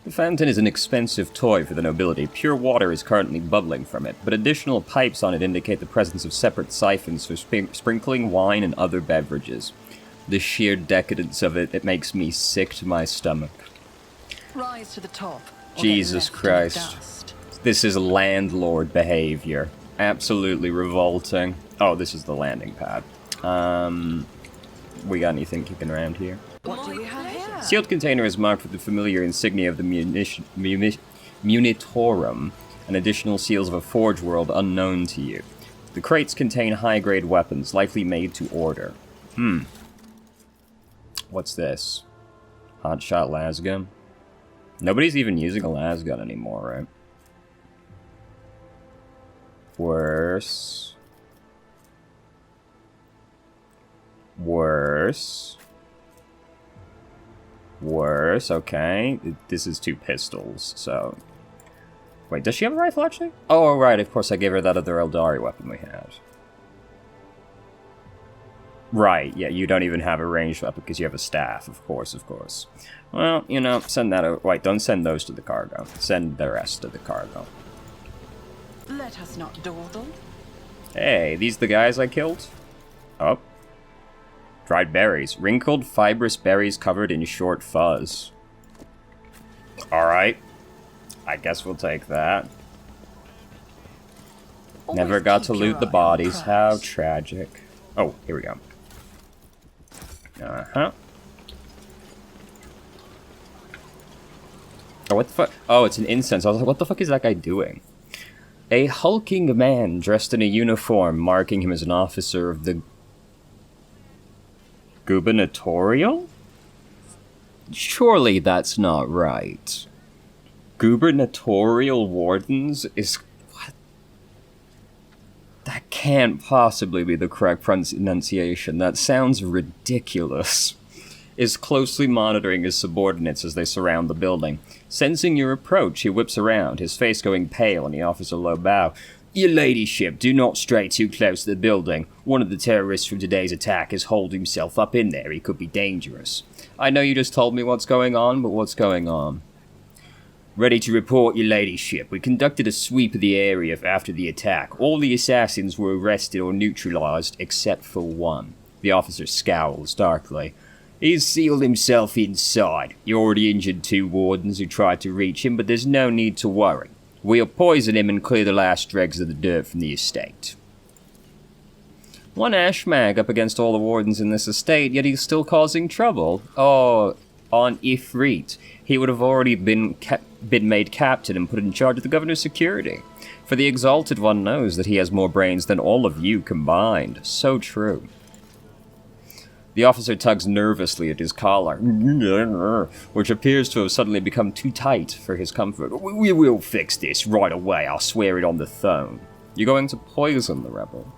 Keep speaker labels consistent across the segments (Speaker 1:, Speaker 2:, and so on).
Speaker 1: The fountain is an expensive toy for the nobility. Pure water is currently bubbling from it, but additional pipes on it indicate the presence of separate siphons for sprinkling wine and other beverages. The sheer decadence of it makes me sick to my stomach.
Speaker 2: Rise to the top.
Speaker 1: Jesus Christ. This is landlord behavior. Absolutely revolting. Oh, this is the landing pad. We got anything kicking around here?
Speaker 2: What do we have here?
Speaker 1: Sealed container is marked with the familiar insignia of the Munitorum, and additional seals of a forge world unknown to you. The crates contain high-grade weapons, likely made to order. What's this? Hotshot lasgun? Nobody's even using a lasgun anymore, right? Worse. Worse, okay. This is 2 pistols, so... Wait, does she have a rifle, actually? Oh, right, of course I gave her that other Eldari weapon we had. Right, yeah, you don't even have a ranged weapon because you have a staff, of course. Well, you know, send that over. Wait, don't send those to the cargo. Send the rest to the cargo.
Speaker 2: Let us not dawdle.
Speaker 1: Hey, these the guys I killed? Oh. Dried berries. Wrinkled, fibrous berries covered in short fuzz. Alright. I guess we'll take that. Never got to loot the bodies. How tragic. Oh, here we go. Uh-huh. Oh, what the fuck? Oh, it's an incense. I was like, what the fuck is that guy doing? A hulking man dressed in a uniform, marking him as an officer of the gubernatorial? Surely that's not right. Gubernatorial wardens is... What? That can't possibly be the correct pronunciation. That sounds ridiculous. Is closely monitoring his subordinates as they surround the building. Sensing your approach, he whips around, his face going pale, and he offers a low bow. Your ladyship, do not stray too close to the building. One of the terrorists from today's attack has holed himself up in there. He could be dangerous. I know you just told me what's going on, but what's going on? Ready to report, your ladyship. We conducted a sweep of the area after the attack. All the assassins were arrested or neutralized, except for one. The officer scowls darkly. He's sealed himself inside. You already injured 2 wardens who tried to reach him, but there's no need to worry. We'll poison him and clear the last dregs of the dirt from the estate. One ashmag up against all the wardens in this estate, yet he's still causing trouble. Oh, on Ifrit, he would have already been made captain and put in charge of the governor's security. For the Exalted One knows that he has more brains than all of you combined. So true. The officer tugs nervously at his collar, which appears to have suddenly become too tight for his comfort. We will fix this right away, I'll swear it on the throne. You're going to poison the rebel?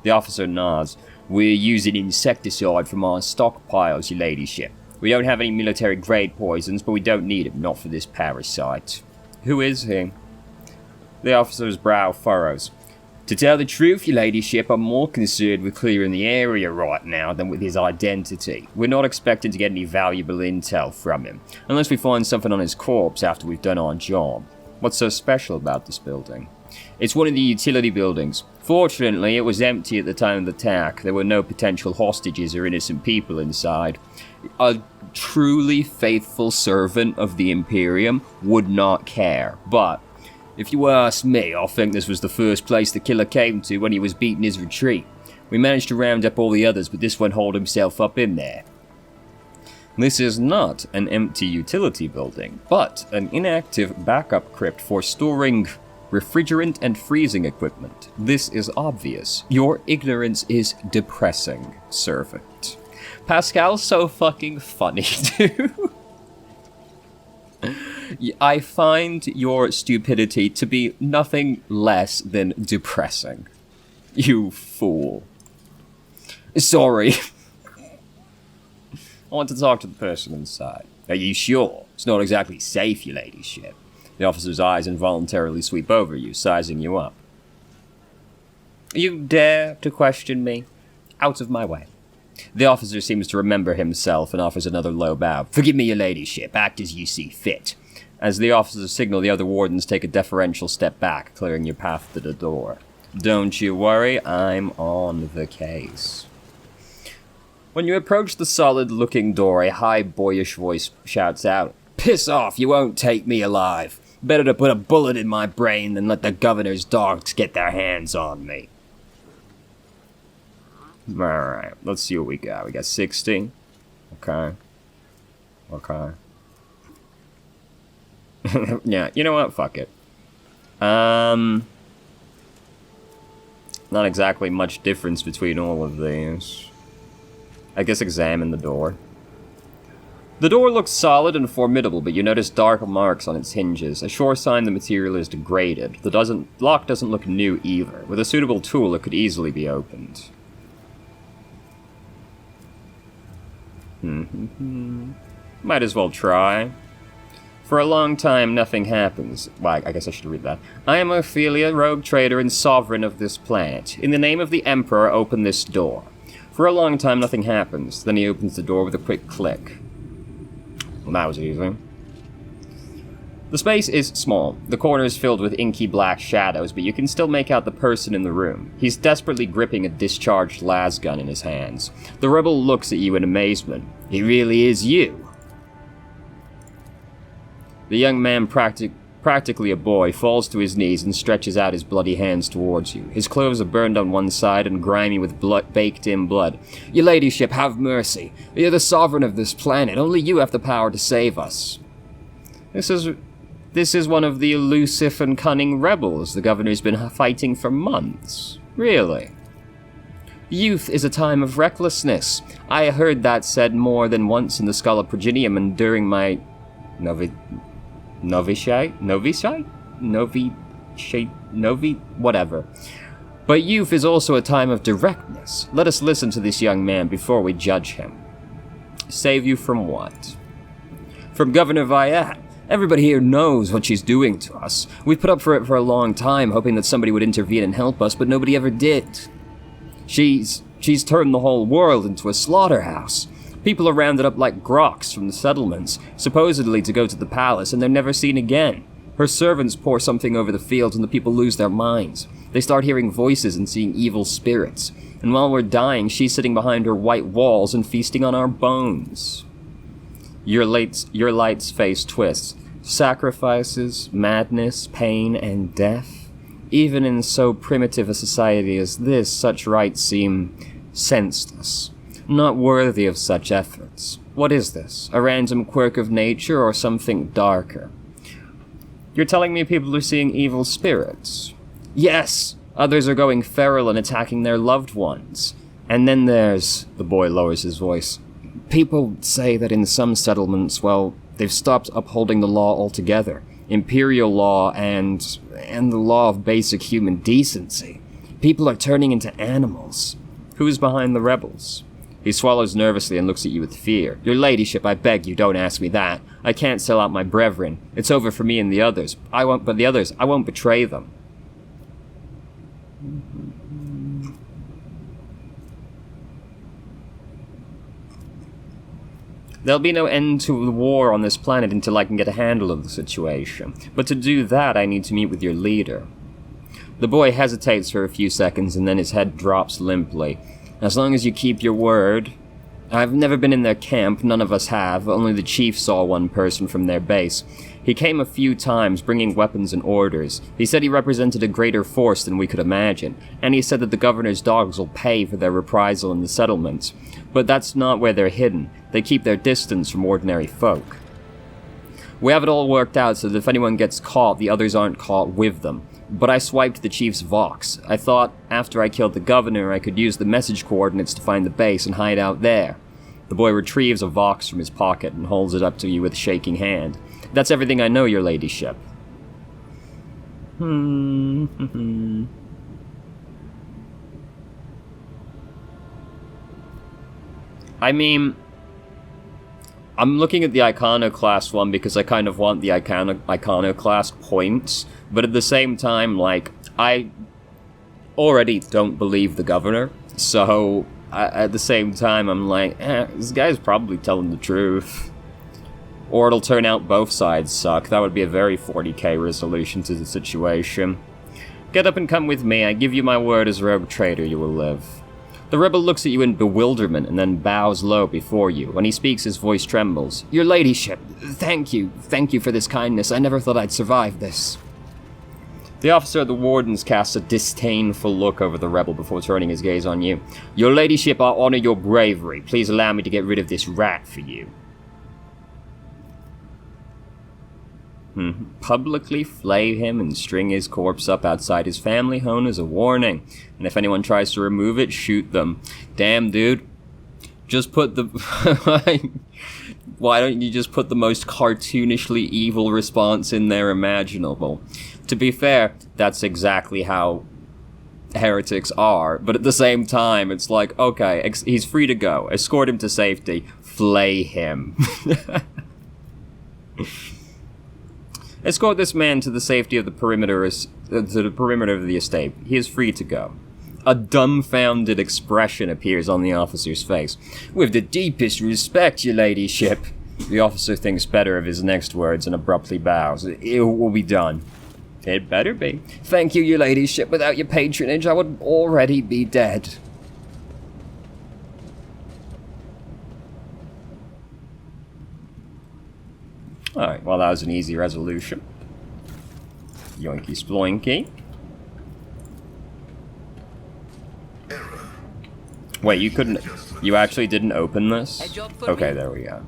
Speaker 1: The officer nods. We're using insecticide from our stockpiles, your ladyship. We don't have any military-grade poisons, but we don't need them, not for this parasite. Who is he? The officer's brow furrows. To tell the truth, your ladyship, I'm more concerned with clearing the area right now than with his identity. We're not expecting to get any valuable intel from him, unless we find something on his corpse after we've done our job. What's so special about this building? It's one of the utility buildings. Fortunately, it was empty at the time of the attack. There were no potential hostages or innocent people inside. A truly faithful servant of the Imperium would not care, but if you ask me, I think this was the first place the killer came to when he was beating his retreat. We managed to round up all the others, but this one holed himself up in there. This is not an empty utility building, but an inactive backup crypt for storing refrigerant and freezing equipment. This is obvious. Your ignorance is depressing, servant. Pascal's so fucking funny, dude. I find your stupidity to be nothing less than depressing. You fool. Sorry. I want to talk to the person inside. Are you sure? It's not exactly safe, your ladyship. The officer's eyes involuntarily sweep over you, sizing you up. You dare to question me? Out of my way. The officer seems to remember himself and offers another low bow. "Forgive me, your ladyship. Act as you see fit." As the officers signal, the other wardens take a deferential step back, clearing your path to the door. "Don't you worry, I'm on the case." When you approach the solid-looking door, a high, boyish voice shouts out, "Piss off, you won't take me alive. Better to put a bullet in my brain than let the governor's dogs get their hands on me." Alright, let's see what we got. We got 60. Okay. Yeah, you know what? Fuck it. Not exactly much difference between all of these. I guess examine the door. The door looks solid and formidable, but you notice dark marks on its hinges, a sure sign the material is degraded. The lock doesn't look new either. With a suitable tool, it could easily be opened. Might as well try. For a long time, nothing happens. Well, I guess I should read that. "I am Ophelia, rogue trader and sovereign of this planet. In the name of the Emperor, open this door." For a long time, nothing happens. Then he opens the door with a quick click. Well, that was easy. The space is small. The corner is filled with inky black shadows, but you can still make out the person in the room. He's desperately gripping a discharged las gun in his hands. The rebel looks at you in amazement. "It really is you." The young man, practically a boy, falls to his knees and stretches out his bloody hands towards you. His clothes are burned on one side and grimy with baked-in blood. "Your ladyship, have mercy. You're the sovereign of this planet. Only you have the power to save us." This is one of the elusive and cunning rebels the governor's been fighting for months. Really? "Youth is a time of recklessness. I heard that said more than once in the Schola Progenium and during my whatever. But youth is also a time of directness. Let us listen to this young man before we judge him." "Save you from what?" "From Governor Viat. Everybody here knows what she's doing to us. We've put up for it for a long time, hoping that somebody would intervene and help us, but nobody ever did. She's turned the whole world into a slaughterhouse. People are rounded up like groks from the settlements, supposedly to go to the palace, and they're never seen again. Her servants pour something over the fields and the people lose their minds. They start hearing voices and seeing evil spirits. And while we're dying, she's sitting behind her white walls and feasting on our bones." Your light's face twists. "Sacrifices, madness, pain, and death? Even in so primitive a society as this, such rites seem senseless. Not worthy of such efforts. What is this? A random quirk of nature or something darker?" "You're telling me people are seeing evil spirits?" "Yes! Others are going feral and attacking their loved ones. And then there's..." The boy lowers his voice. "People say that in some settlements, well, they've stopped upholding the law altogether. Imperial law and the law of basic human decency. People are turning into animals." "Who's behind the rebels?" He swallows nervously and looks at you with fear. "Your ladyship, I beg you, don't ask me that. I can't sell out my brethren. It's over for me and the others. I won't betray them." "There'll be no end to the war on this planet until I can get a handle of the situation. But to do that, I need to meet with your leader." The boy hesitates for a few seconds and then his head drops limply. "As long as you keep your word." "I've never been in their camp, none of us have. Only the chief saw one person from their base. He came a few times, bringing weapons and orders. He said he represented a greater force than we could imagine, and he said that the governor's dogs will pay for their reprisal in the settlement. But that's not where they're hidden. They keep their distance from ordinary folk. We have it all worked out so that if anyone gets caught, the others aren't caught with them. But I swiped the chief's Vox. I thought after I killed the governor, I could use the message coordinates to find the base and hide out there." The boy retrieves a Vox from his pocket and holds it up to you with a shaking hand. "That's everything I know, your ladyship." I mean, I'm looking at the Iconoclast one because I kind of want the Iconoclast points, but at the same time, like, I already don't believe the governor, so at the same time, I'm like, this guy's probably telling the truth. Or it'll turn out both sides suck. That would be a very 40k resolution to the situation. Get up and come with me. I give you my word as rogue trader you will live. The rebel looks at you in bewilderment and then bows low before you. When he speaks, his voice trembles. Your ladyship, thank you. Thank you for this kindness. I never thought I'd survive this. The officer of the wardens casts a disdainful look over the rebel before turning his gaze on you. Your ladyship, I honor your bravery. Please allow me to get rid of this rat for you. Publicly flay him and string his corpse up outside his family home as a warning. And if anyone tries to remove it, shoot them. Damn, dude. Just put the... Why don't you just put the most cartoonishly evil response in there imaginable? To be fair, that's exactly how heretics are. But at the same time, it's like, okay, he's free to go. Escort him to safety. Flay him. Escort this man to the safety of the perimeter, of the estate. He is free to go. A dumbfounded expression appears on the officer's face. With the deepest respect, your ladyship. The officer thinks better of his next words and abruptly bows. It will be done. It better be. Thank you, your ladyship. Without your patronage, I would already be dead. Alright, well that was an easy resolution. Yoinky sploinky. Wait, you couldn't... You actually didn't open this? Okay, there we go.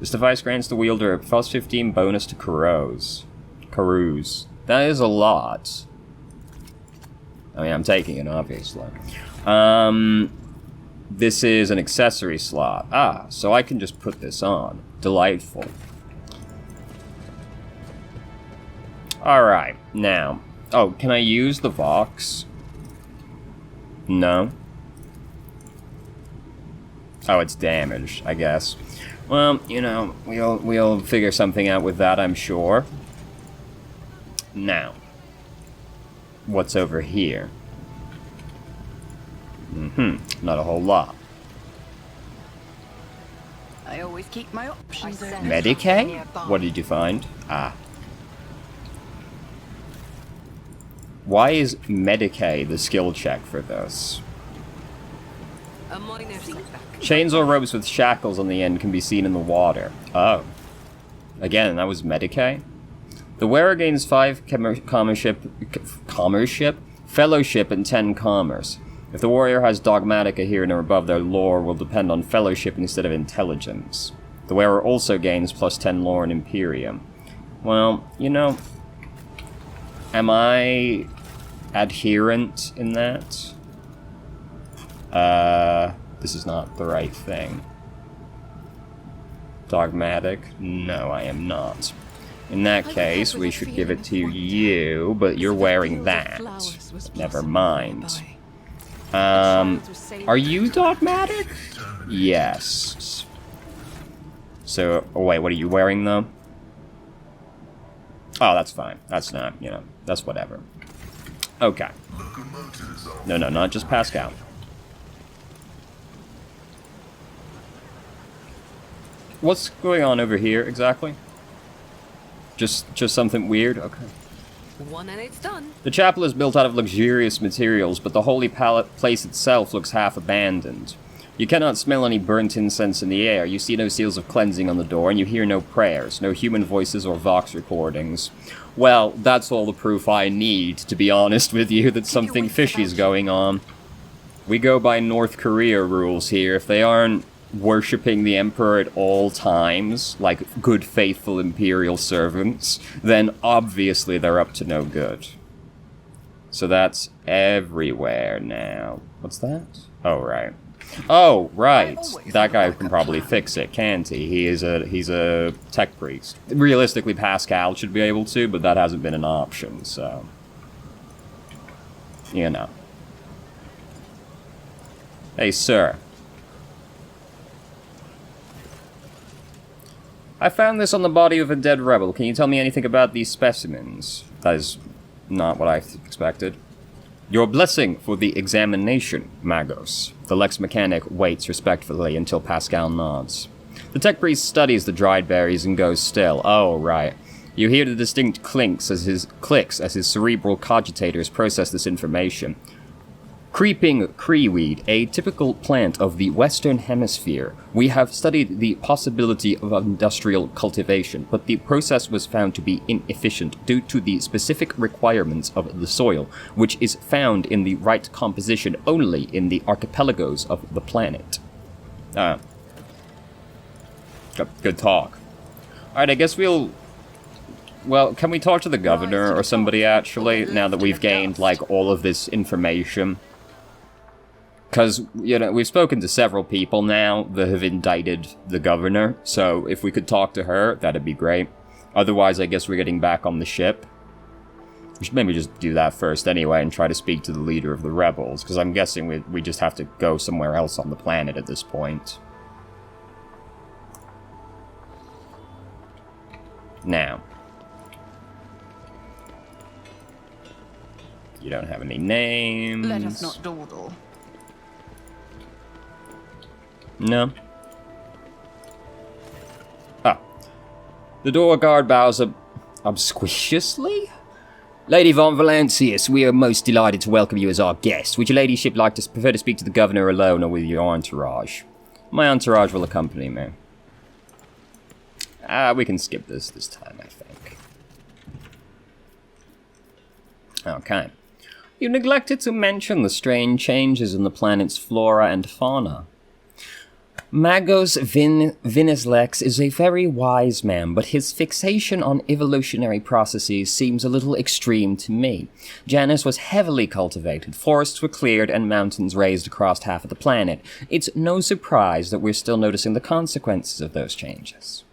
Speaker 1: This device grants the wielder a plus 15 bonus to carouse. That is a lot. I mean, I'm taking it, obviously. This is an accessory slot. Ah, so I can just put this on. Delightful. Alright, now. Oh, can I use the Vox? No. Oh, it's damaged, I guess. Well, you know, we'll figure something out with that, I'm sure. Now. What's over here? Not a whole lot.
Speaker 2: I always keep my options open.
Speaker 1: Medicae? What did you find? Ah. Why is Medicae the skill check for this? Chains or ropes with shackles on the end can be seen in the water. Oh. Again, that was Medicae? The wearer gains 5 commership, fellowship, and 10 commerce. If the warrior has Dogmatica here and above, their lore will depend on fellowship instead of intelligence. The wearer also gains plus 10 lore and Imperium. Well, you know, am I adherent in that? This is not the right thing. Dogmatic? No, I am not. In that case, we should give it to you, but you're wearing that. Never mind. Are you dogmatic? Yes. So, oh wait, what are you wearing though? Oh, that's fine. That's not, you know, that's whatever. Okay. No, not just Pascal. What's going on over here exactly? Just something weird? Okay.
Speaker 3: One and it's done.
Speaker 1: The chapel is built out of luxurious materials, but the holy place itself looks half abandoned. You cannot smell any burnt incense in the air, you see no seals of cleansing on the door, and you hear no prayers, no human voices or Vox recordings. Well, that's all the proof I need, to be honest with you, that something fishy's going on. We go by North Korea rules here. If they aren't worshipping the Emperor at all times, like good faithful Imperial servants, then obviously they're up to no good. So that's everywhere now. What's that? Oh, right. Oh, right. That guy can probably fix it, can't he? He's a tech priest. Realistically, Pascal should be able to, but that hasn't been an option, so... You know. Hey, sir. I found this on the body of a dead rebel. Can you tell me anything about these specimens? That is not what I expected. Your blessing for the examination, Magos. The Lex Mechanic waits respectfully until Pascal nods. The tech priest studies the dried berries and goes still. Oh, right. You hear the distinct clicks as his cerebral cogitators process this information. Creeping creeweed, a typical plant of the Western Hemisphere. We have studied the possibility of industrial cultivation, but the process was found to be inefficient due to the specific requirements of the soil, which is found in the right composition only in the archipelagos of the planet. Good talk. Alright, I guess we'll... Well, can we talk to the governor or somebody, actually, now that we've gained, like, all of this information? Because, you know, we've spoken to several people now that have indicted the governor, so if we could talk to her, that'd be great. Otherwise, I guess we're getting back on the ship. We should maybe just do that first anyway and try to speak to the leader of the rebels, because I'm guessing we just have to go somewhere else on the planet at this point. Now. You don't have any names.
Speaker 2: Let us not dawdle.
Speaker 1: No. Ah. The door guard bows obsequiously? Lady von Valancius, we are most delighted to welcome you as our guest. Would your ladyship prefer to speak to the governor alone or with your entourage? My entourage will accompany me. We can skip this time, I think. Okay. You neglected to mention the strange changes in the planet's flora and fauna. Magos Vinislex is a very wise man, but his fixation on evolutionary processes seems a little extreme to me. Janus was heavily cultivated, forests were cleared, and mountains raised across half of the planet. It's no surprise that we're still noticing the consequences of those changes.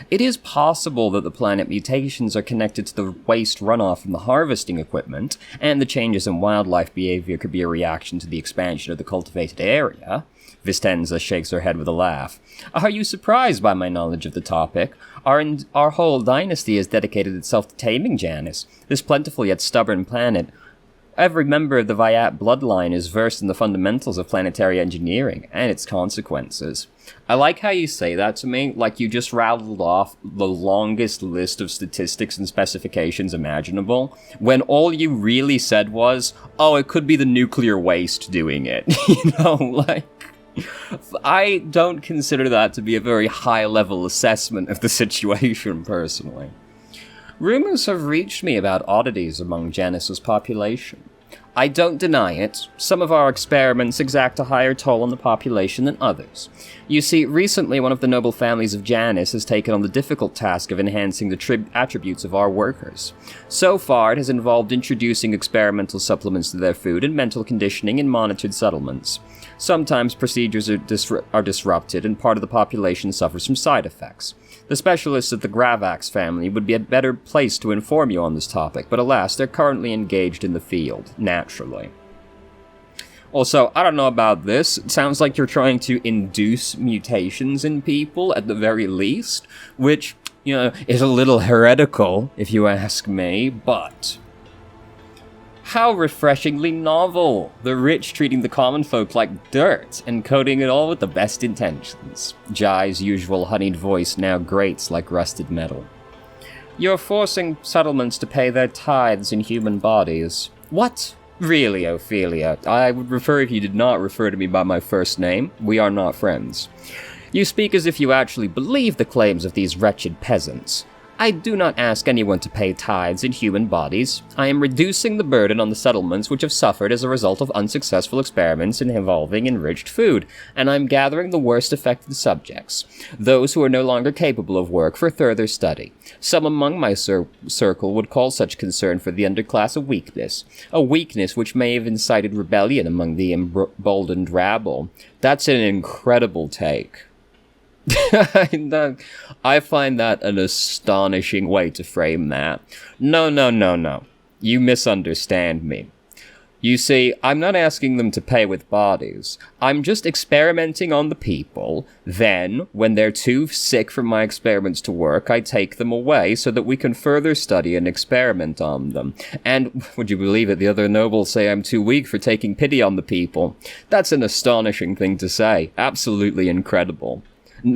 Speaker 1: It is possible that the planet mutations are connected to the waste runoff from the harvesting equipment, and the changes in wildlife behavior could be a reaction to the expansion of the cultivated area. Vistenza shakes her head with a laugh. Are you surprised by my knowledge of the topic? Our whole dynasty has dedicated itself to taming Janus, this plentiful yet stubborn planet. Every member of the Vyat bloodline is versed in the fundamentals of planetary engineering and its consequences. I like how you say that to me, like you just rattled off the longest list of statistics and specifications imaginable, when all you really said was, oh, it could be the nuclear waste doing it. You know, like... I don't consider that to be a very high-level assessment of the situation, personally. Rumors have reached me about oddities among Janus's population. I don't deny it. Some of our experiments exact a higher toll on the population than others. You see, recently one of the noble families of Janus has taken on the difficult task of enhancing the attributes of our workers. So far, it has involved introducing experimental supplements to their food and mental conditioning in monitored settlements. Sometimes procedures are disrupted and part of the population suffers from side effects. The specialists at the Gravax family would be a better place to inform you on this topic, but alas, they're currently engaged in the field, naturally. Also, I don't know about this. It sounds like you're trying to induce mutations in people, at the very least, which, you know, is a little heretical, if you ask me, but... How refreshingly novel! The rich treating the common folk like dirt, and coating it all with the best intentions. Jai's usual honeyed voice now grates like rusted metal. You're forcing settlements to pay their tithes in human bodies. What? Really, Ophelia? I would prefer if you did not refer to me by my first name. We are not friends. You speak as if you actually believe the claims of these wretched peasants. I do not ask anyone to pay tithes in human bodies. I am reducing the burden on the settlements which have suffered as a result of unsuccessful experiments involving enriched food, and I'm gathering the worst affected subjects, those who are no longer capable of work, for further study. Some among my circle would call such concern for the underclass a weakness which may have incited rebellion among the emboldened rabble. That's an incredible take. I find that an astonishing way to frame that. No. You misunderstand me. You see, I'm not asking them to pay with bodies. I'm just experimenting on the people. Then, when they're too sick from my experiments to work, I take them away so that we can further study and experiment on them. And, would you believe it, the other nobles say I'm too weak for taking pity on the people. That's an astonishing thing to say. Absolutely incredible.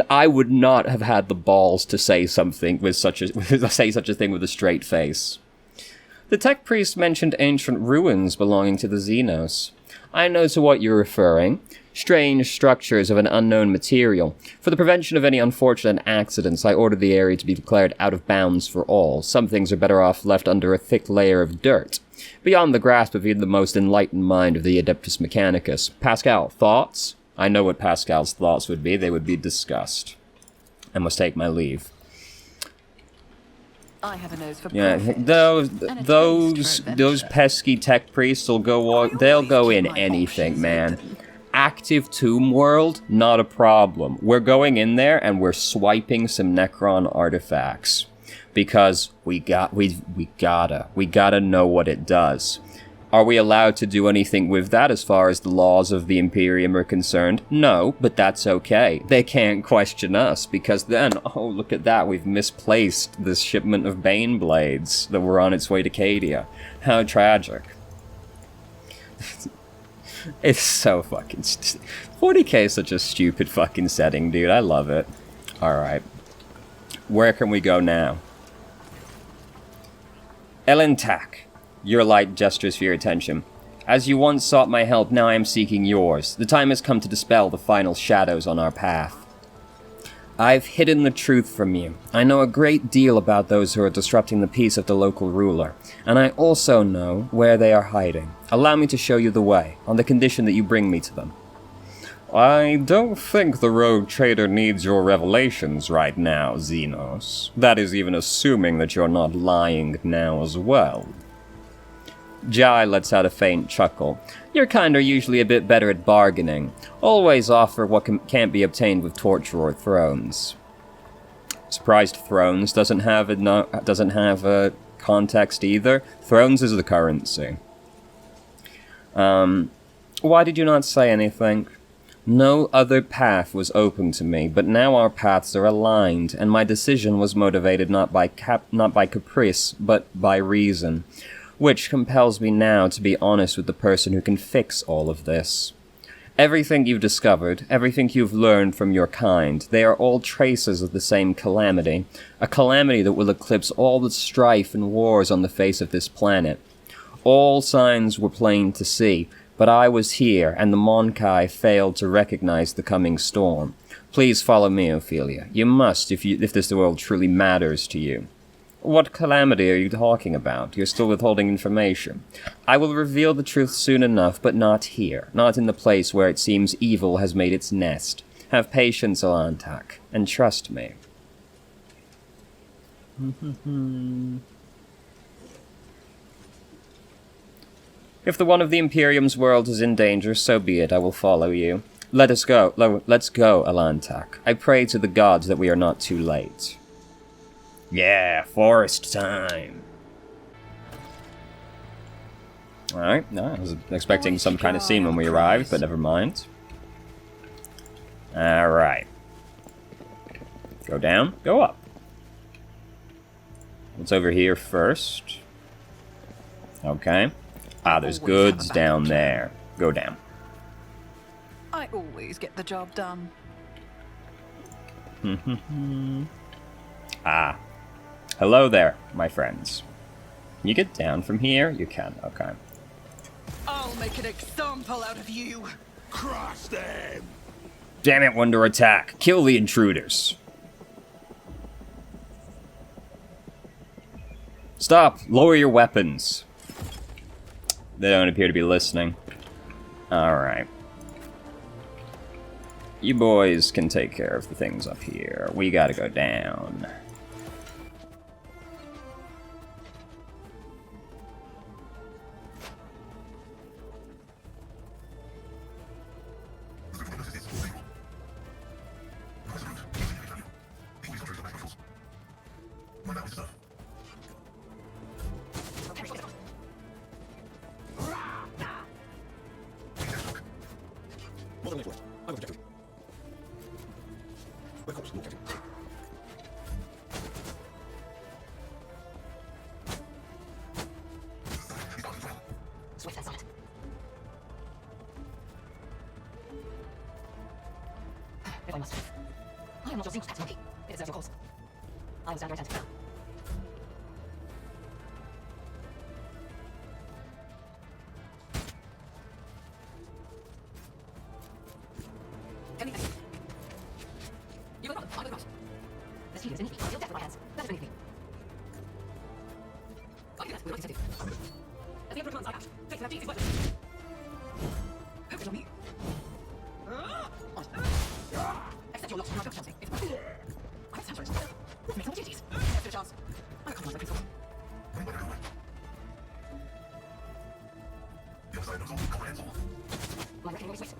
Speaker 1: I would not have had the balls to say something with such a thing with a straight face. The tech priest mentioned ancient ruins belonging to the Xenos. I know to what you're referring. Strange structures of an unknown material. For the prevention of any unfortunate accidents, I ordered the area to be declared out of bounds for all. Some things are better off left under a thick layer of dirt. Beyond the grasp of even the most enlightened mind of the Adeptus Mechanicus. Pascal, thoughts? I know what Pascal's thoughts would be. They would be disgust. I must take my leave.
Speaker 2: I have a nose for
Speaker 1: Yeah,
Speaker 2: profit.
Speaker 1: those pesky tech priests will go. They'll go in anything, man. Active Tomb World, not a problem. We're going in there and we're swiping some Necron artifacts because we gotta know what it does. Are we allowed to do anything with that as far as the laws of the Imperium are concerned? No, but that's okay. They can't question us, because then, oh, look at that, we've misplaced this shipment of Bane Blades that were on its way to Cadia. How tragic. It's so fucking... 40k is such a stupid fucking setting, dude. I love it. Alright. Where can we go now? Elentak. Your light gestures for your attention. As you once sought my help, now I am seeking yours. The time has come to dispel the final shadows on our path. I've hidden the truth from you. I know a great deal about those who are disrupting the peace of the local ruler, and I also know where they are hiding. Allow me to show you the way, on the condition that you bring me to them. I don't think the rogue trader needs your revelations right now, Xenos. That is even assuming that you're not lying now as well. Jai lets out a faint chuckle. Your kind are usually a bit better at bargaining. Always offer what can't be obtained with torture or thrones. Surprised Thrones doesn't have a context either. Thrones is the currency. Why did you not say anything? No other path was open to me, but now our paths are aligned, and my decision was motivated not by caprice, but by reason. Which compels me now to be honest with the person who can fix all of this. Everything you've discovered, everything you've learned from your kind, they are all traces of the same calamity. A calamity that will eclipse all the strife and wars on the face of this planet. All signs were plain to see, but I was here, and the Monkai failed to recognize the coming storm. Please follow me, Ophelia. You must, if this world truly matters to you. What calamity are you talking about? You're still withholding information. I will reveal the truth soon enough, but not here. Not in the place where it seems evil has made its nest. Have patience, Alantak, and trust me. If the one of the Imperium's world is in danger, so be it. I will follow you. Let's go, Alantak. I pray to the gods that we are not too late. Yeah, forest time. Alright, no, I was expecting some kind of scene when we arrived, but never mind. Alright. Go down, go up. What's over here first? Okay. Ah, there's goods down there. Go down.
Speaker 2: I always get the job done.
Speaker 1: Ah. Hello there, my friends. Can you get down from here? You can, okay.
Speaker 2: I'll make an example out of you.
Speaker 4: Cross them!
Speaker 1: Damn it, Wonder Attack. Kill the intruders. Stop! Lower your weapons. They don't appear to be listening. Alright. You boys can take care of the things up here. We gotta go down.
Speaker 5: Swift and silent. If I must. I am not your single cat monkey. It deserves your cause. I will stand right hand. Can you thank you? You will not. I will not. This feeling is beneath me. I feel death in my hands. That is beneath me. I do that without incentive. As the Emperor commands, I act. Faith without deeds is worthless. Hope is on me. Accept your lot from my chance. It's my I have for it. Let's make some opportunities. There's still a chance. I will compromise my principles. My reckoning will be swift.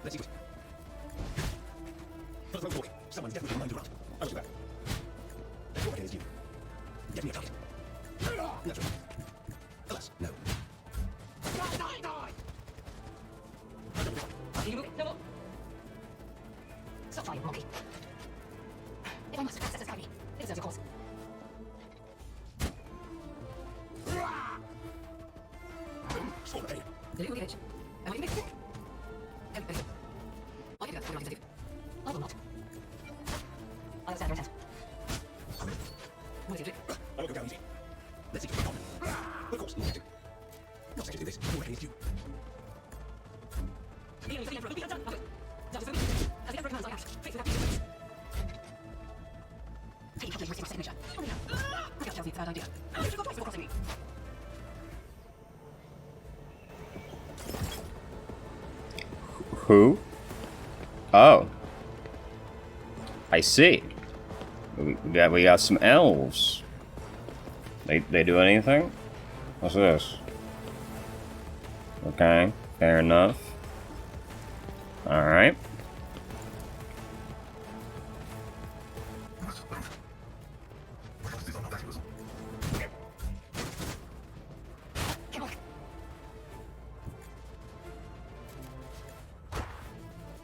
Speaker 6: Let's see it. For the phone walk, someone's definitely mind around. I will do that. Let's walk against you. Get me a target. That's right. Alas, no. Die!
Speaker 5: Are you moving? No more. Stop trying, monkey. If I must, ancestors guide me. It deserves your cause.
Speaker 6: Score the
Speaker 5: The little image. Am I doing it? I can do that. What do I need to do? I will not. I will stand right hand. What is it doing?
Speaker 6: I will go down easy. Let's see if we can. Of course, you have to. Not safe to do this. Go against you.
Speaker 5: Kneeling for the Emperor. Be undone. I will. That is for me. As the Emperor commands, I act. Faith without deeds. Taking calculation risking my signature. Oh no. My gut tells me it's a bad idea. You should go twice before crossing me.
Speaker 1: Who? Oh. I see. We got some elves. They do anything? What's this? Okay, fair enough. Alright.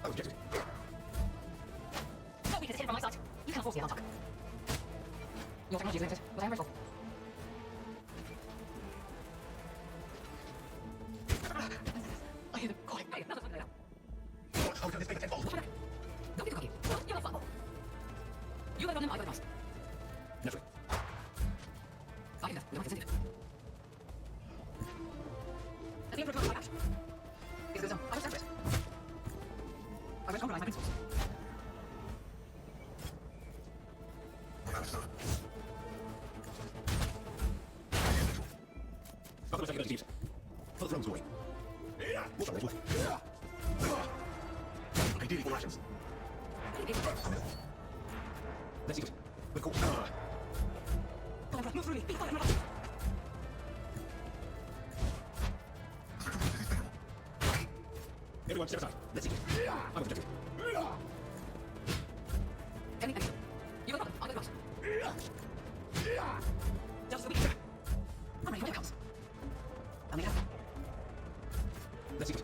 Speaker 6: I was rejected.
Speaker 5: No weakness hidden from my sight. You can't force me, Artok. Your technology is limited, but I am grateful. I hear them calling. Hey, another one now.
Speaker 6: I'll get this big tenfold.
Speaker 5: Don't be too cocky. No, you're not fun. You vote on him, I vote nice.
Speaker 6: Naturally.
Speaker 5: I hear that. No incentive. As the Emperor commands, I act. It's good zone. I will stand for it. I won't compromise my principles.
Speaker 6: I'll put a second to Steve's. For the throne's glory. What's on this wolf? Ideally for rations. Let's eat it. With course.
Speaker 5: Oh, Emperor, move through me. Be quiet, Emperor.
Speaker 6: Everyone step aside. Let's eat it. I was rejected.
Speaker 5: Tell me, thank you. You vote on him, I vote nice. Just the weak. I'm ready for your comes. I'll make it happen.
Speaker 6: Let's eat it.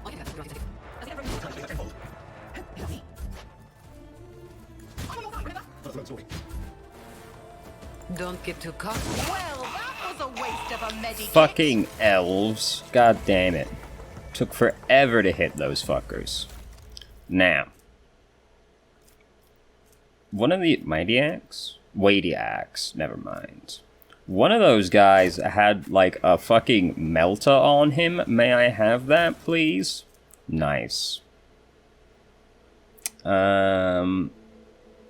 Speaker 5: I hear that. No incentive. As the Emperor commands,
Speaker 6: Time to take tenfold.
Speaker 5: it's not me. I'm on your side, remember?
Speaker 6: For the throne's glory.
Speaker 3: Don't get too cocky.
Speaker 2: Well, that was a waste of a medikit.
Speaker 1: Fucking elves. God damn it. Took forever to hit those fuckers. Now. One of the Mightiacs? Weightiacs, never mind. One of those guys had like a fucking melta on him. May I have that, please? Nice.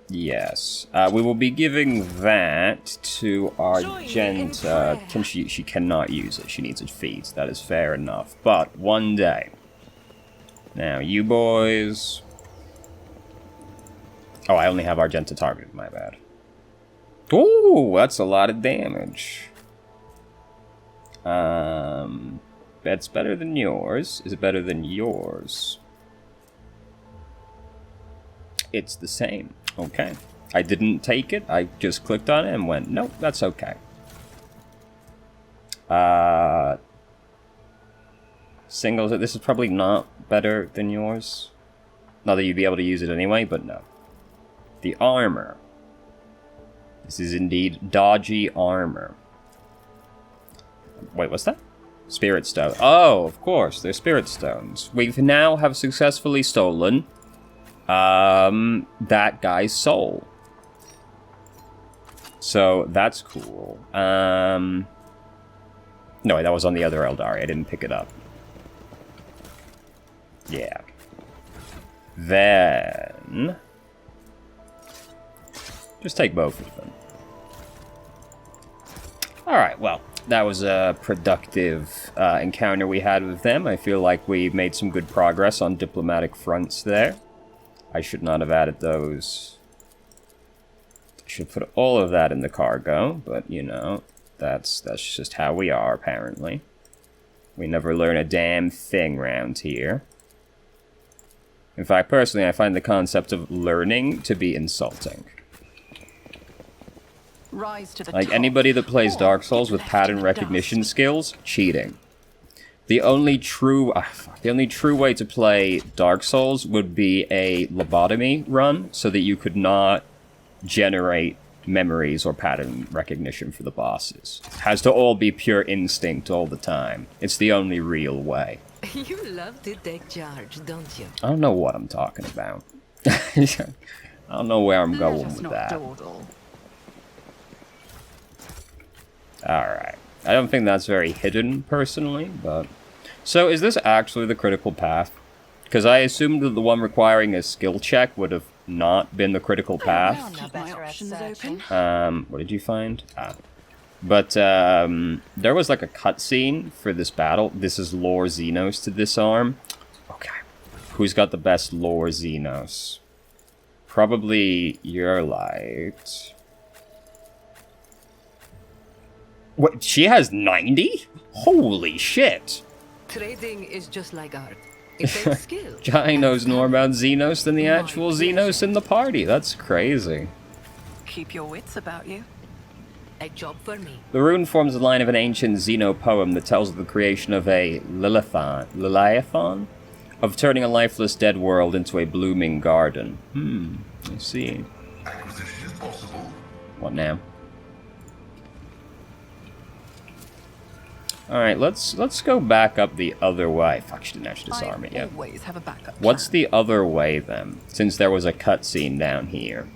Speaker 1: Yes. We will be giving that to Argenta. She cannot use it. She needs it feeds. That is fair enough. But one day. Now, you boys. Oh, I only have Argenta targeted. My bad. Ooh, that's a lot of damage. That's better than yours. Is it better than yours? It's the same. Okay. I didn't take it. I just clicked on it and went, nope, that's okay. Singles. This is probably not better than yours. Not that you'd be able to use it anyway, but no. The armor. This is indeed dodgy armor. Wait, what's that? Spirit stone. Oh, of course, they're spirit stones. We now have successfully stolen that guy's soul. So that's cool. No, wait, that was on the other Eldari. I didn't pick it up. Yeah. Then just take both of them. Alright, well, that was a productive encounter we had with them. I feel like we made some good progress on diplomatic fronts there. I should not have added those. I should put all of that in the cargo, but, you know, that's just how we are, apparently. We never learn a damn thing round here. In fact, personally, I find the concept of learning to be insulting.
Speaker 2: Rise to the
Speaker 1: Like,
Speaker 2: top,
Speaker 1: anybody that plays
Speaker 2: or
Speaker 1: Dark Souls
Speaker 2: get
Speaker 1: with
Speaker 2: left
Speaker 1: pattern
Speaker 2: in the
Speaker 1: recognition
Speaker 2: dust.
Speaker 1: skills, cheating. The only true way to play Dark Souls would be a lobotomy run, so that you could not generate memories or pattern recognition for the bosses. It has to all be pure instinct all the time. It's the only real way.
Speaker 3: You love to take charge, don't you?
Speaker 1: I don't know what I'm talking about. I don't know where I'm
Speaker 2: Let
Speaker 1: going
Speaker 2: us
Speaker 1: with
Speaker 2: not
Speaker 1: that.
Speaker 2: dawdle.
Speaker 1: Alright. I don't think that's very hidden, personally, but... So, is this actually the critical path? Because I assumed that the one requiring a skill check would have not been the critical path.
Speaker 2: Keep my options open.
Speaker 1: What did you find? But, there was like a cutscene for this battle. This is lore Xenos to disarm. Okay. Who's got the best lore Xenos? Probably your light. What? She has 90? Holy shit!
Speaker 3: Trading is just like art. It takes skill.
Speaker 1: Jai knows more about Xenos than the actual Xenos in the party. That's crazy.
Speaker 2: Keep your wits about you.
Speaker 3: A job for me.
Speaker 1: The rune forms the line of an ancient Xeno poem that tells of the creation of a Liliathon? Of turning a lifeless dead world into a blooming garden. I see.
Speaker 4: Acquisition is possible.
Speaker 1: What now? Alright, let's go back up the other way. Fuck, she didn't actually disarm it yet.
Speaker 2: Always have a backup
Speaker 1: What's
Speaker 2: plan.
Speaker 1: the other way, then? Since there was a cutscene down here.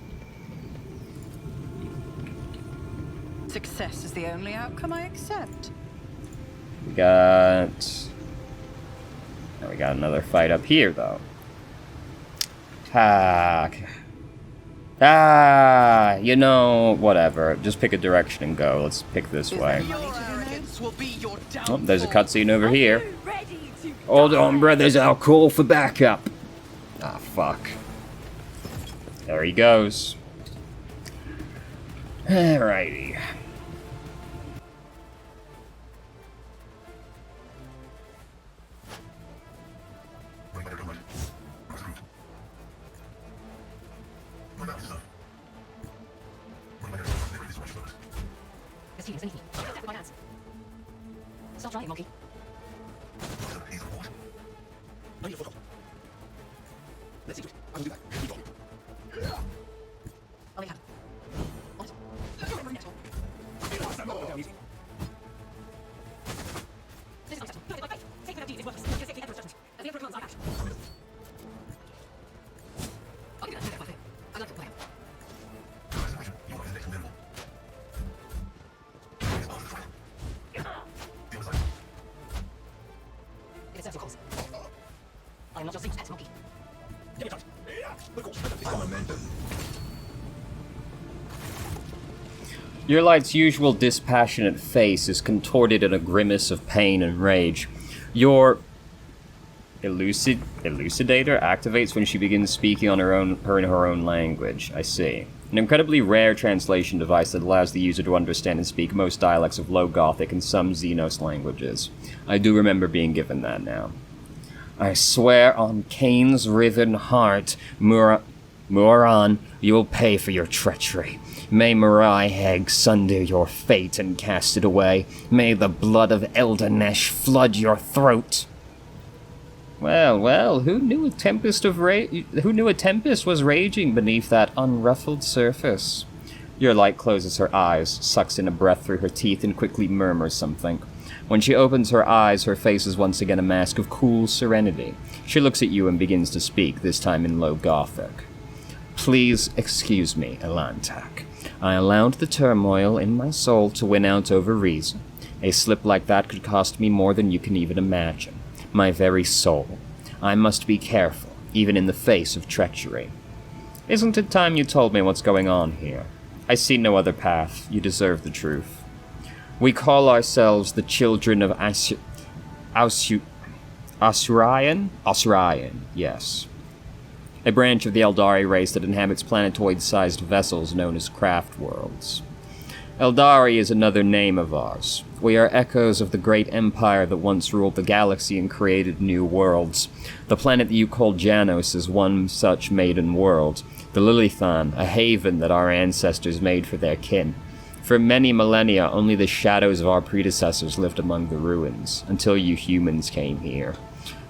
Speaker 2: Success is the only outcome I accept.
Speaker 1: We got... Now we got another fight up here, though. You know, whatever. Just pick a direction and go. Let's pick this way.
Speaker 2: Your arrogance will be your
Speaker 1: Oh,
Speaker 2: downfall.
Speaker 1: there's a cutscene over here. Hold on, brothers, I'll call for backup. Ah, fuck. There he goes. Alrighty.
Speaker 5: This team is beneath me. Attack with my hands. Stop trying, monkey.
Speaker 6: I need a foothold. Let's see to it. I will do that. You got it.
Speaker 5: I'll make it happen. On it. Remember next one. This is unacceptable. You have to fight. Take without deeds is worthless. Just take the Emperor's judgment. As the Emperor commands, I act. I'll do that. I like the plan. It is sensible. I am not your seat, monkey.
Speaker 6: Give me time. Of course.
Speaker 1: Your light's usual dispassionate face is contorted in a grimace of pain and rage. Your elucidator activates when she begins speaking on her in her own language. I see. An incredibly rare translation device that allows the user to understand and speak most dialects of Low Gothic and some Xenos languages. I do remember being given that now. I swear on Cain's riven heart, Muran, you will pay for your treachery. May Mirai Heg sunder your fate and cast it away. May the blood of Eldanesh flood your throat. Well, well, who knew a tempest was raging beneath that unruffled surface? Your light closes her eyes, sucks in a breath through her teeth, and quickly murmurs something. When she opens her eyes, her face is once again a mask of cool serenity. She looks at you and begins to speak, this time in low Gothic. Please excuse me, Elantak. I allowed the turmoil in my soul to win out over reason. A slip like that could cost me more than you can even imagine. My very soul. I must be careful, even in the face of treachery. Isn't it time you told me what's going on here? I see no other path. You deserve the truth. We call ourselves the children of Osirian? Osirian, yes. A branch of the Eldari race that inhabits planetoid-sized vessels known as craft worlds. Eldari is another name of ours. We are echoes of the great empire that once ruled the galaxy and created new worlds. The planet that you call Janos is one such maiden world. The Lilithan, a haven that our ancestors made for their kin. For many millennia, only the shadows of our predecessors lived among the ruins, until you humans came here.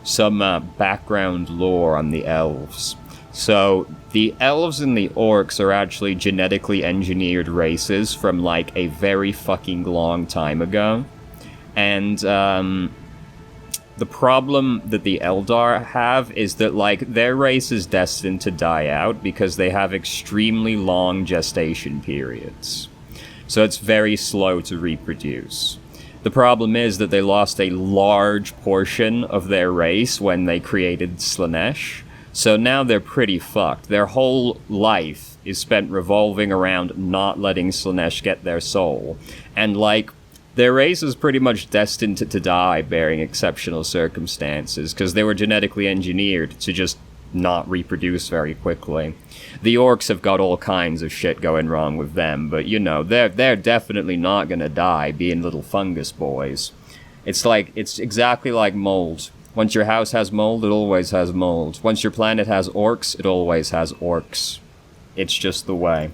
Speaker 1: Some background lore on the elves. So, the elves and the orcs are actually genetically engineered races from, like, a very fucking long time ago. And, the problem that the Eldar have is that, like, their race is destined to die out because they have extremely long gestation periods. So it's very slow to reproduce. The problem is that they lost a large portion of their race when they created Slaanesh, so now they're pretty fucked. Their whole life is spent revolving around not letting Slaanesh get their soul, and, like, their race is pretty much destined to die, barring exceptional circumstances, because they were genetically engineered to just not reproduce very quickly. The orcs have got all kinds of shit going wrong with them, but, you know, they're definitely not gonna die being little fungus boys. It's exactly like mold. Once your house has mold, it always has mold. Once your planet has orcs, it always has orcs. It's just the way.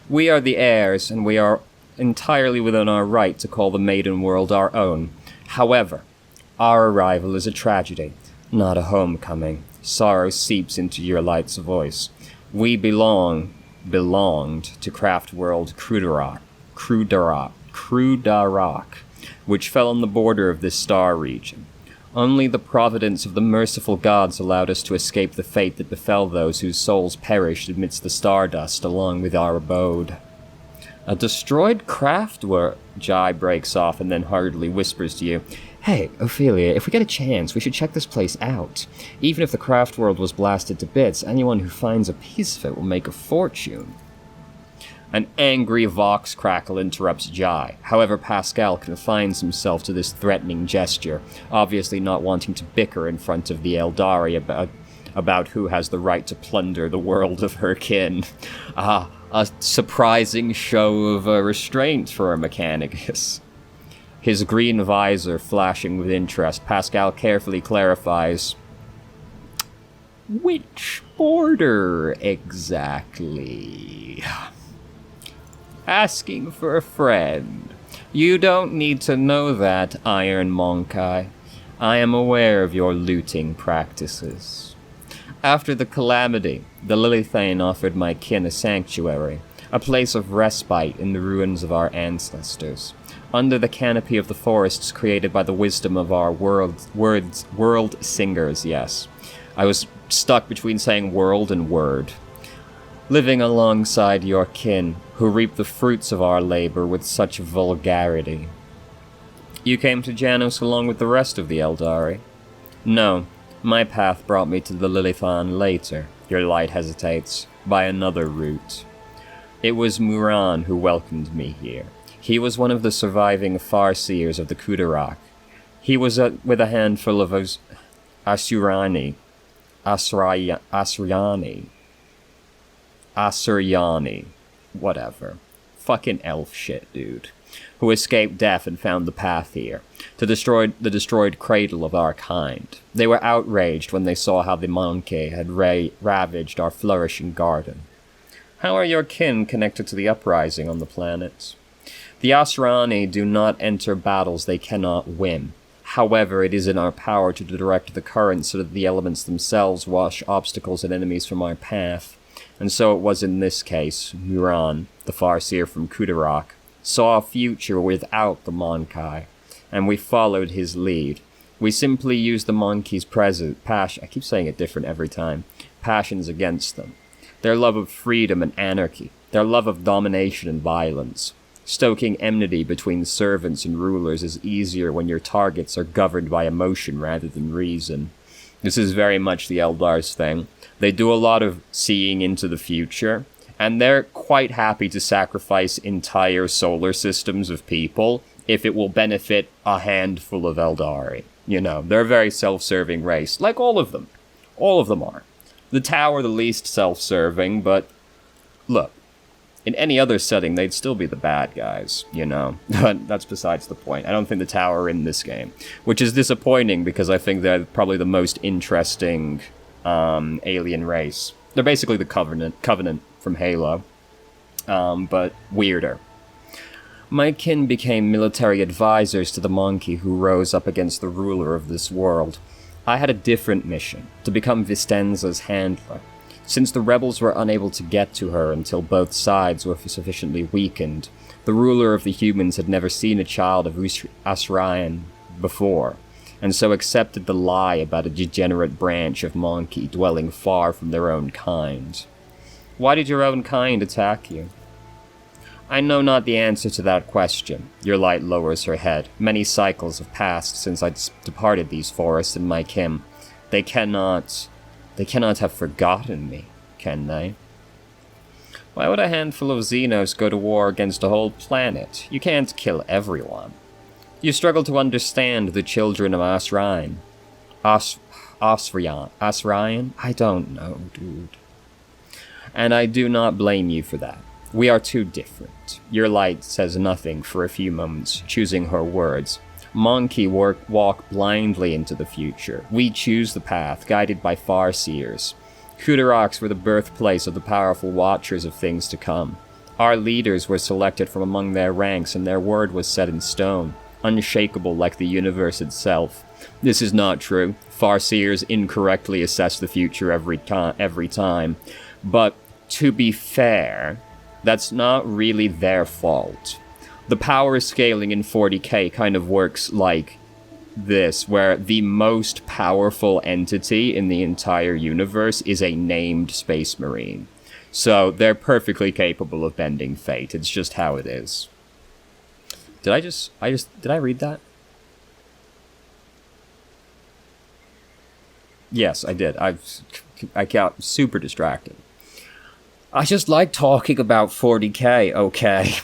Speaker 1: We are the heirs, and we are entirely within our right to call the Maiden World our own. However, our arrival is a tragedy, not a homecoming. Sorrow seeps into your light's voice. We belonged to Craft World Krudarak, which fell on the border of this star region. Only the providence of the merciful gods allowed us to escape the fate that befell those whose souls perished amidst the stardust along with our abode. A destroyed craft world, Jai breaks off and then hurriedly whispers to you, Hey, Ophelia, if we get a chance, we should check this place out. Even if the craft world was blasted to bits, anyone who finds a piece of it will make a fortune. An angry vox crackle interrupts Jai. However, Pascal confines himself to this threatening gesture, obviously not wanting to bicker in front of the Eldari about who has the right to plunder the world of her kin. A surprising show of restraint for a Mechanicus. His green visor flashing with interest, Pascal carefully clarifies, Which border exactly? Asking for a friend. You don't need to know that, Iron Monkai. I am aware of your looting practices. After the calamity, the Lilithane offered my kin a sanctuary, a place of respite in the ruins of our ancestors, under the canopy of the forests created by the wisdom of our world singers, yes. I was stuck between saying world and word. Living alongside your kin, who reap the fruits of our labor with such vulgarity. You came to Janos along with the rest of the Eldari? No, my path brought me to the Lilithan later, your light hesitates, by another route. It was Muran who welcomed me here. He was one of the surviving Farseers of the Kudarak. He was with a handful of Asuryani, whatever. Fucking elf shit, dude. Who escaped death and found the path here, to destroy the destroyed cradle of our kind. They were outraged when they saw how the Monkey had ravaged our flourishing garden. How are your kin connected to the uprising on the planet? The Asrani do not enter battles they cannot win. However, it is in our power to direct the current so that the elements themselves wash obstacles and enemies from our path. And so it was in this case. Muran, the Farseer from Kudarak, saw a future without the Monkai, and we followed his lead. We simply used the Monkey's I keep saying it different every time, passions against them. Their love of freedom and anarchy, their love of domination and violence. Stoking enmity between servants and rulers is easier when your targets are governed by emotion rather than reason. This is very much the Eldar's thing. They do a lot of seeing into the future, and they're quite happy to sacrifice entire solar systems of people if it will benefit a handful of Eldari. You know, they're a very self-serving race, like all of them. All of them are. The Tower the least self-serving, but look, in any other setting, they'd still be the bad guys, you know? But that's besides the point. I don't think the Tower are in this game, which is disappointing because I think they're probably the most interesting alien race. They're basically the Covenant from Halo, but weirder. My kin became military advisors to the Monkey who rose up against the ruler of this world. I had a different mission, to become Vistenza's handler. Since the rebels were unable to get to her until both sides were sufficiently weakened, the ruler of the humans had never seen a child of Asrian before, and so accepted the lie about a degenerate branch of Monkey dwelling far from their own kind. Why did your own kind attack you? I know not the answer to that question. Your light lowers her head. Many cycles have passed since I departed these forests and my kin. They cannot have forgotten me, can they? Why would a handful of Xenos go to war against a whole planet? You can't kill everyone. You struggle to understand the children of Asrian. Asrian? I don't know, dude. And I do not blame you for that. We are too different. Your light says nothing for a few moments, choosing her words. Monkey walk blindly into the future. We choose the path, guided by Farseers. Kudaraks were the birthplace of the powerful watchers of things to come. Our leaders were selected from among their ranks, and their word was set in stone, unshakable like the universe itself. This is not true. Farseers incorrectly assess the future every time. But, to be fair, that's not really their fault. The power scaling in 40k kind of works like this, where the most powerful entity in the entire universe is a named Space Marine. So they're perfectly capable of bending fate. It's just how it is. Did I read that? Yes, I did. I got super distracted. I just like talking about 40k, okay?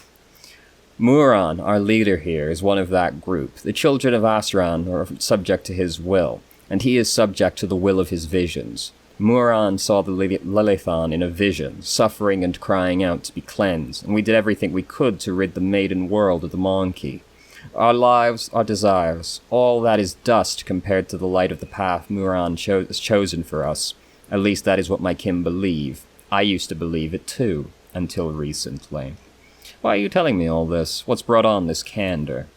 Speaker 1: Muran, our leader here, is one of that group. The children of Asran are subject to his will, and he is subject to the will of his visions. Muran saw the Lilithan in a vision, suffering and crying out to be cleansed, and we did everything we could to rid the maiden world of the Monkey. Our lives, our desires, all that is dust compared to the light of the path Muran has chosen for us. At least that is what my kin believe. I used to believe it too, until recently. Why are you telling me all this? What's brought on this candor?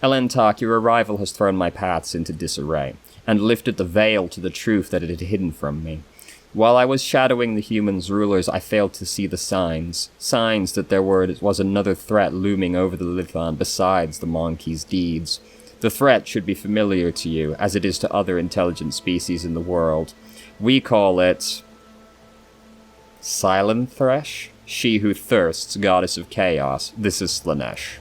Speaker 1: Elentak, your arrival has thrown my paths into disarray, and lifted the veil to the truth that it had hidden from me. While I was shadowing the humans' rulers, I failed to see the signs that there was another threat looming over the Lilithan besides the Monkey's deeds. The threat should be familiar to you, as it is to other intelligent species in the world. We call it Silent Thresh? She who thirsts, goddess of chaos. This is Slanesh.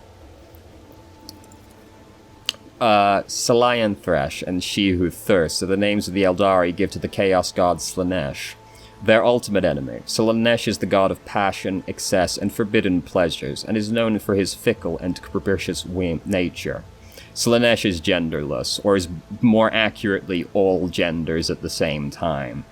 Speaker 1: Salayan Thresh and She Who Thirsts are the names of the Eldari give to the chaos god Slanesh, their ultimate enemy. Slanesh is the god of passion, excess, and forbidden pleasures, and is known for his fickle and capricious nature. Slanesh is genderless, or is more accurately all genders at the same time.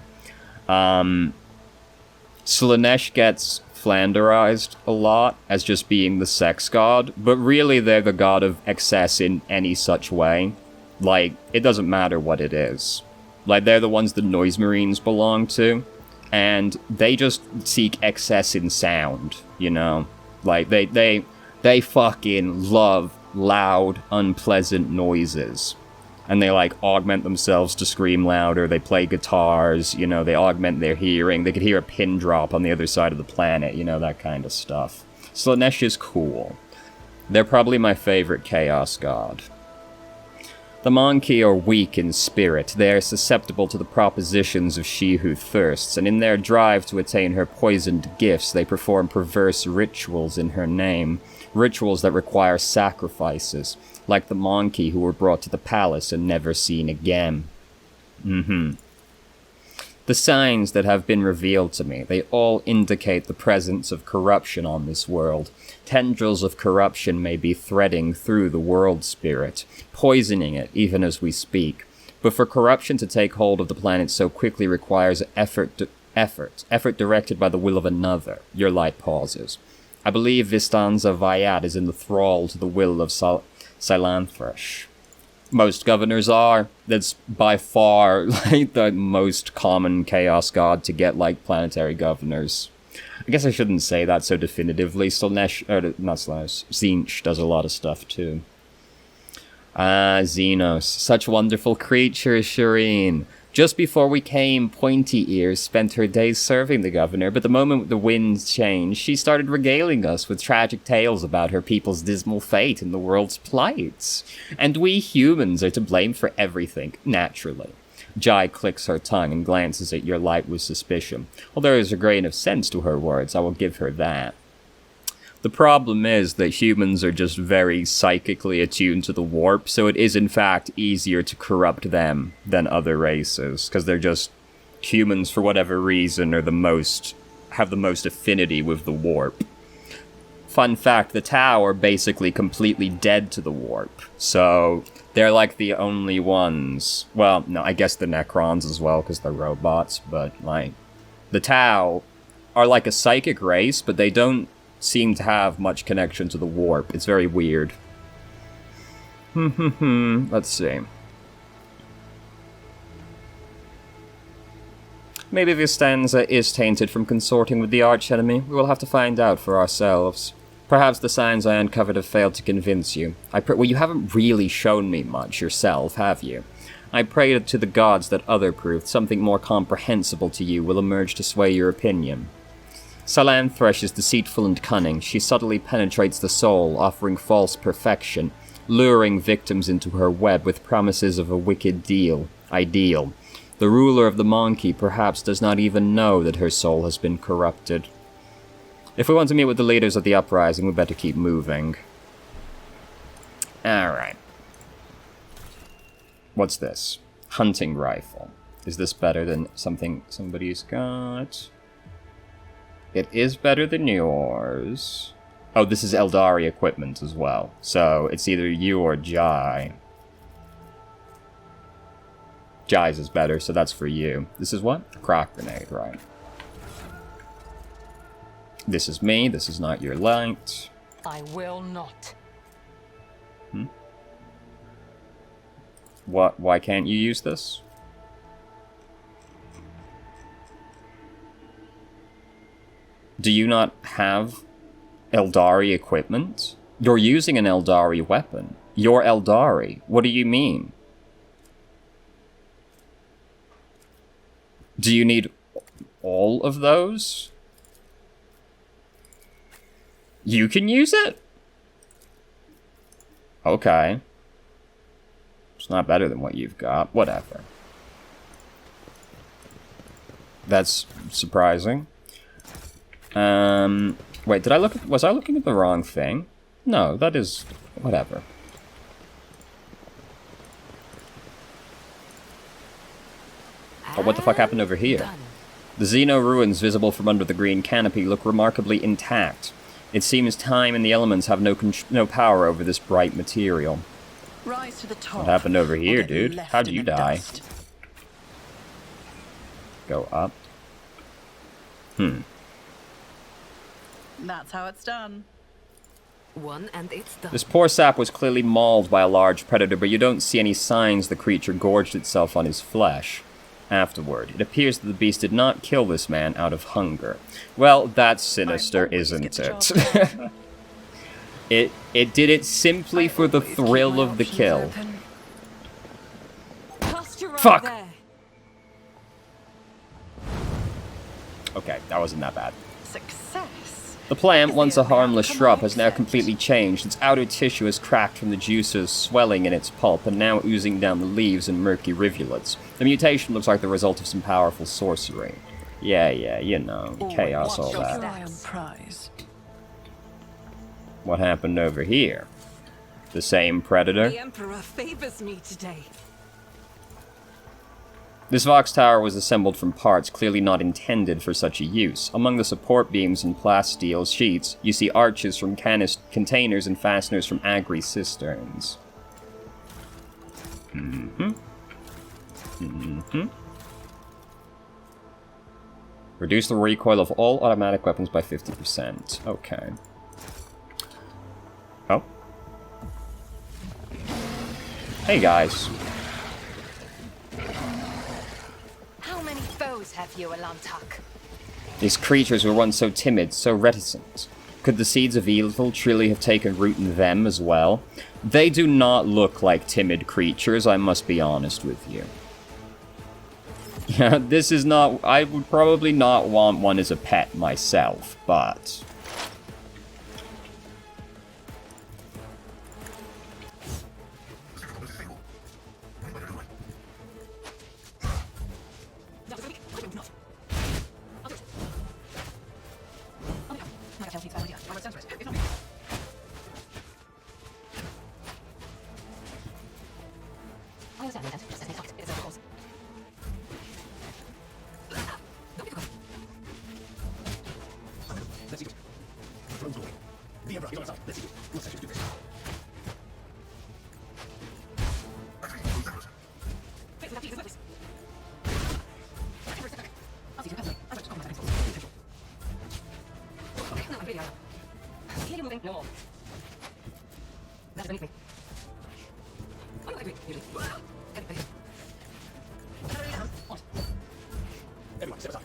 Speaker 1: Slanesh gets flanderized a lot as just being the sex god, but really they're the god of excess in any such way. Like, it doesn't matter what it is. Like, they're the ones the Noise Marines belong to, and they just seek excess in sound, you know? Like, they fucking love loud, unpleasant noises. And they, like, augment themselves to scream louder. They play guitars, you know, they augment their hearing. They could hear a pin drop on the other side of the planet, you know, that kind of stuff. Slaanesh's cool. They're probably my favorite Chaos God. The Monkey are weak in spirit. They are susceptible to the propositions of she who thirsts, and in their drive to attain her poisoned gifts, they perform perverse rituals in her name. Rituals that require sacrifices, like the Monkey who were brought to the palace and never seen again. The signs that have been revealed to me, they all indicate the presence of corruption on this world. Tendrils of corruption may be threading through the world spirit, poisoning it even as we speak. But for corruption to take hold of the planet so quickly requires effort directed by the will of another. Your light pauses. I believe Vistanza Vayat is in the thrall to the will of Silanthresh. Most governors are. That's by far like the most common Chaos God to get like planetary governors. I guess I shouldn't say that so definitively. Tzeentch does a lot of stuff too. Xenos. Such wonderful creatures, Shireen. Just before we came, Pointy Ears spent her days serving the governor, but the moment the winds changed, she started regaling us with tragic tales about her people's dismal fate and the world's plights. And we humans are to blame for everything, naturally. Jai clicks her tongue and glances at your light with suspicion. Well, there is a grain of sense to her words, I will give her that. The problem is that humans are just very psychically attuned to the warp, so it is in fact easier to corrupt them than other races, because they're just humans for whatever reason have the most affinity with the warp. Fun fact, the Tau are basically completely dead to the warp, so they're like the only ones. Well, no, I guess the Necrons as well, because they're robots, but like the Tau are like a psychic race, but they don't seem to have much connection to the warp. It's very weird. Let's see. Maybe Vistanza is tainted from consorting with the archenemy. We will have to find out for ourselves. Perhaps the signs I uncovered have failed to convince you. Well, you haven't really shown me much yourself, have you? I pray to the gods that other proof, something more comprehensible to you, will emerge to sway your opinion. Silanthresh is deceitful and cunning. She subtly penetrates the soul, offering false perfection, luring victims into her web with promises of a wicked ideal. The ruler of the Monkey perhaps does not even know that her soul has been corrupted. If we want to meet with the leaders of the uprising, we better keep moving. Alright. What's this? Hunting rifle. Is this better than something somebody's got? It is better than yours. Oh, this is Eldari equipment as well. So, it's either you or Jai. Jai's is better, so that's for you. This is what? A crack grenade, right. This is me, this is not your light.
Speaker 3: I will not.
Speaker 1: What? Why can't you use this? Do you not have Eldari equipment? You're using an Eldari weapon. You're Eldari. What do you mean? Do you need all of those? You can use it? Okay. It's not better than what you've got. Whatever. That's surprising. Wait, did I look at... Was I looking at the wrong thing? No, that is... Whatever. Oh, what the fuck happened over here? The Xeno ruins visible from under the green canopy look remarkably intact. It seems time and the elements have no power over this bright material.
Speaker 2: Rise to the top.
Speaker 1: What happened over here,
Speaker 2: Or get
Speaker 1: dude?
Speaker 2: left
Speaker 1: How'd
Speaker 2: in
Speaker 1: you
Speaker 2: the
Speaker 1: die?
Speaker 2: dust.
Speaker 1: Go up.
Speaker 2: That's how it's done.
Speaker 3: One and it's done.
Speaker 1: This poor sap was clearly mauled by a large predator, but you don't see any signs the creature gorged itself on his flesh. Afterward, it appears that the beast did not kill this man out of hunger. Well, that's sinister, isn't it? It did it simply for the thrill of the kill. Fuck!
Speaker 2: There.
Speaker 1: Okay, that wasn't that bad.
Speaker 2: Success.
Speaker 1: The plant,
Speaker 2: Is
Speaker 1: once
Speaker 2: the
Speaker 1: a harmless
Speaker 2: outcome
Speaker 1: shrub,
Speaker 2: I
Speaker 1: has now
Speaker 2: accept?
Speaker 1: completely changed. Its outer tissue is cracked from the juices swelling in its pulp and now oozing down the leaves in murky rivulets. The mutation looks like the result of some powerful sorcery. Yeah, you know, chaos, all
Speaker 3: watch your
Speaker 1: that.
Speaker 2: Your iron prize.
Speaker 1: What happened over here? The same predator?
Speaker 2: The Emperor favors me today.
Speaker 1: This Vox Tower was assembled from parts clearly not intended for such a use. Among the support beams and plasteel sheets, you see arches from containers and fasteners from agri-cisterns. Reduce the recoil of all automatic weapons by 50%. Okay. Oh. Hey, guys.
Speaker 7: How many foes have you, Alantak?
Speaker 1: These creatures were once so timid, so reticent. Could the seeds of evil truly have taken root in them as well? They do not look like timid creatures, I must be honest with you. Yeah, this is not... I would probably not want one as a pet myself, but...
Speaker 6: Let's eat it. The throne's glory. The Emperor is on our side. Let's eat it. Let's actually do this. Everyone, step aside.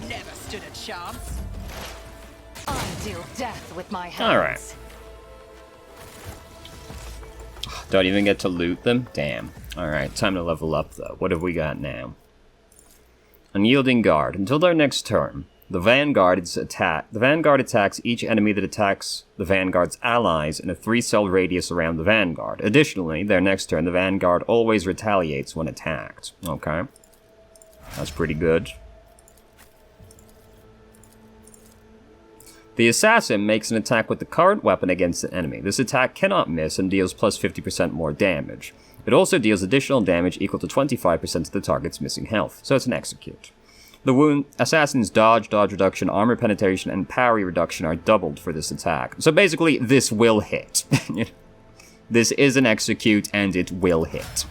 Speaker 2: Never stood a chance.
Speaker 7: I deal death with my hands.
Speaker 1: Alright. Don't even get to loot them? Damn. Alright, time to level up though. What have we got now? Unyielding Guard. Until their next turn, the Vanguard attacks each enemy that attacks the Vanguard's allies in a 3-cell radius around the Vanguard. Additionally, their next turn, the Vanguard always retaliates when attacked. Okay. That's pretty good. The Assassin makes an attack with the current weapon against an enemy. This attack cannot miss and deals plus 50% more damage. It also deals additional damage equal to 25% of the target's missing health, so it's an execute. The Assassin's dodge reduction, armor penetration, and parry reduction are doubled for this attack. So basically, this will hit. This is an execute, and it will hit.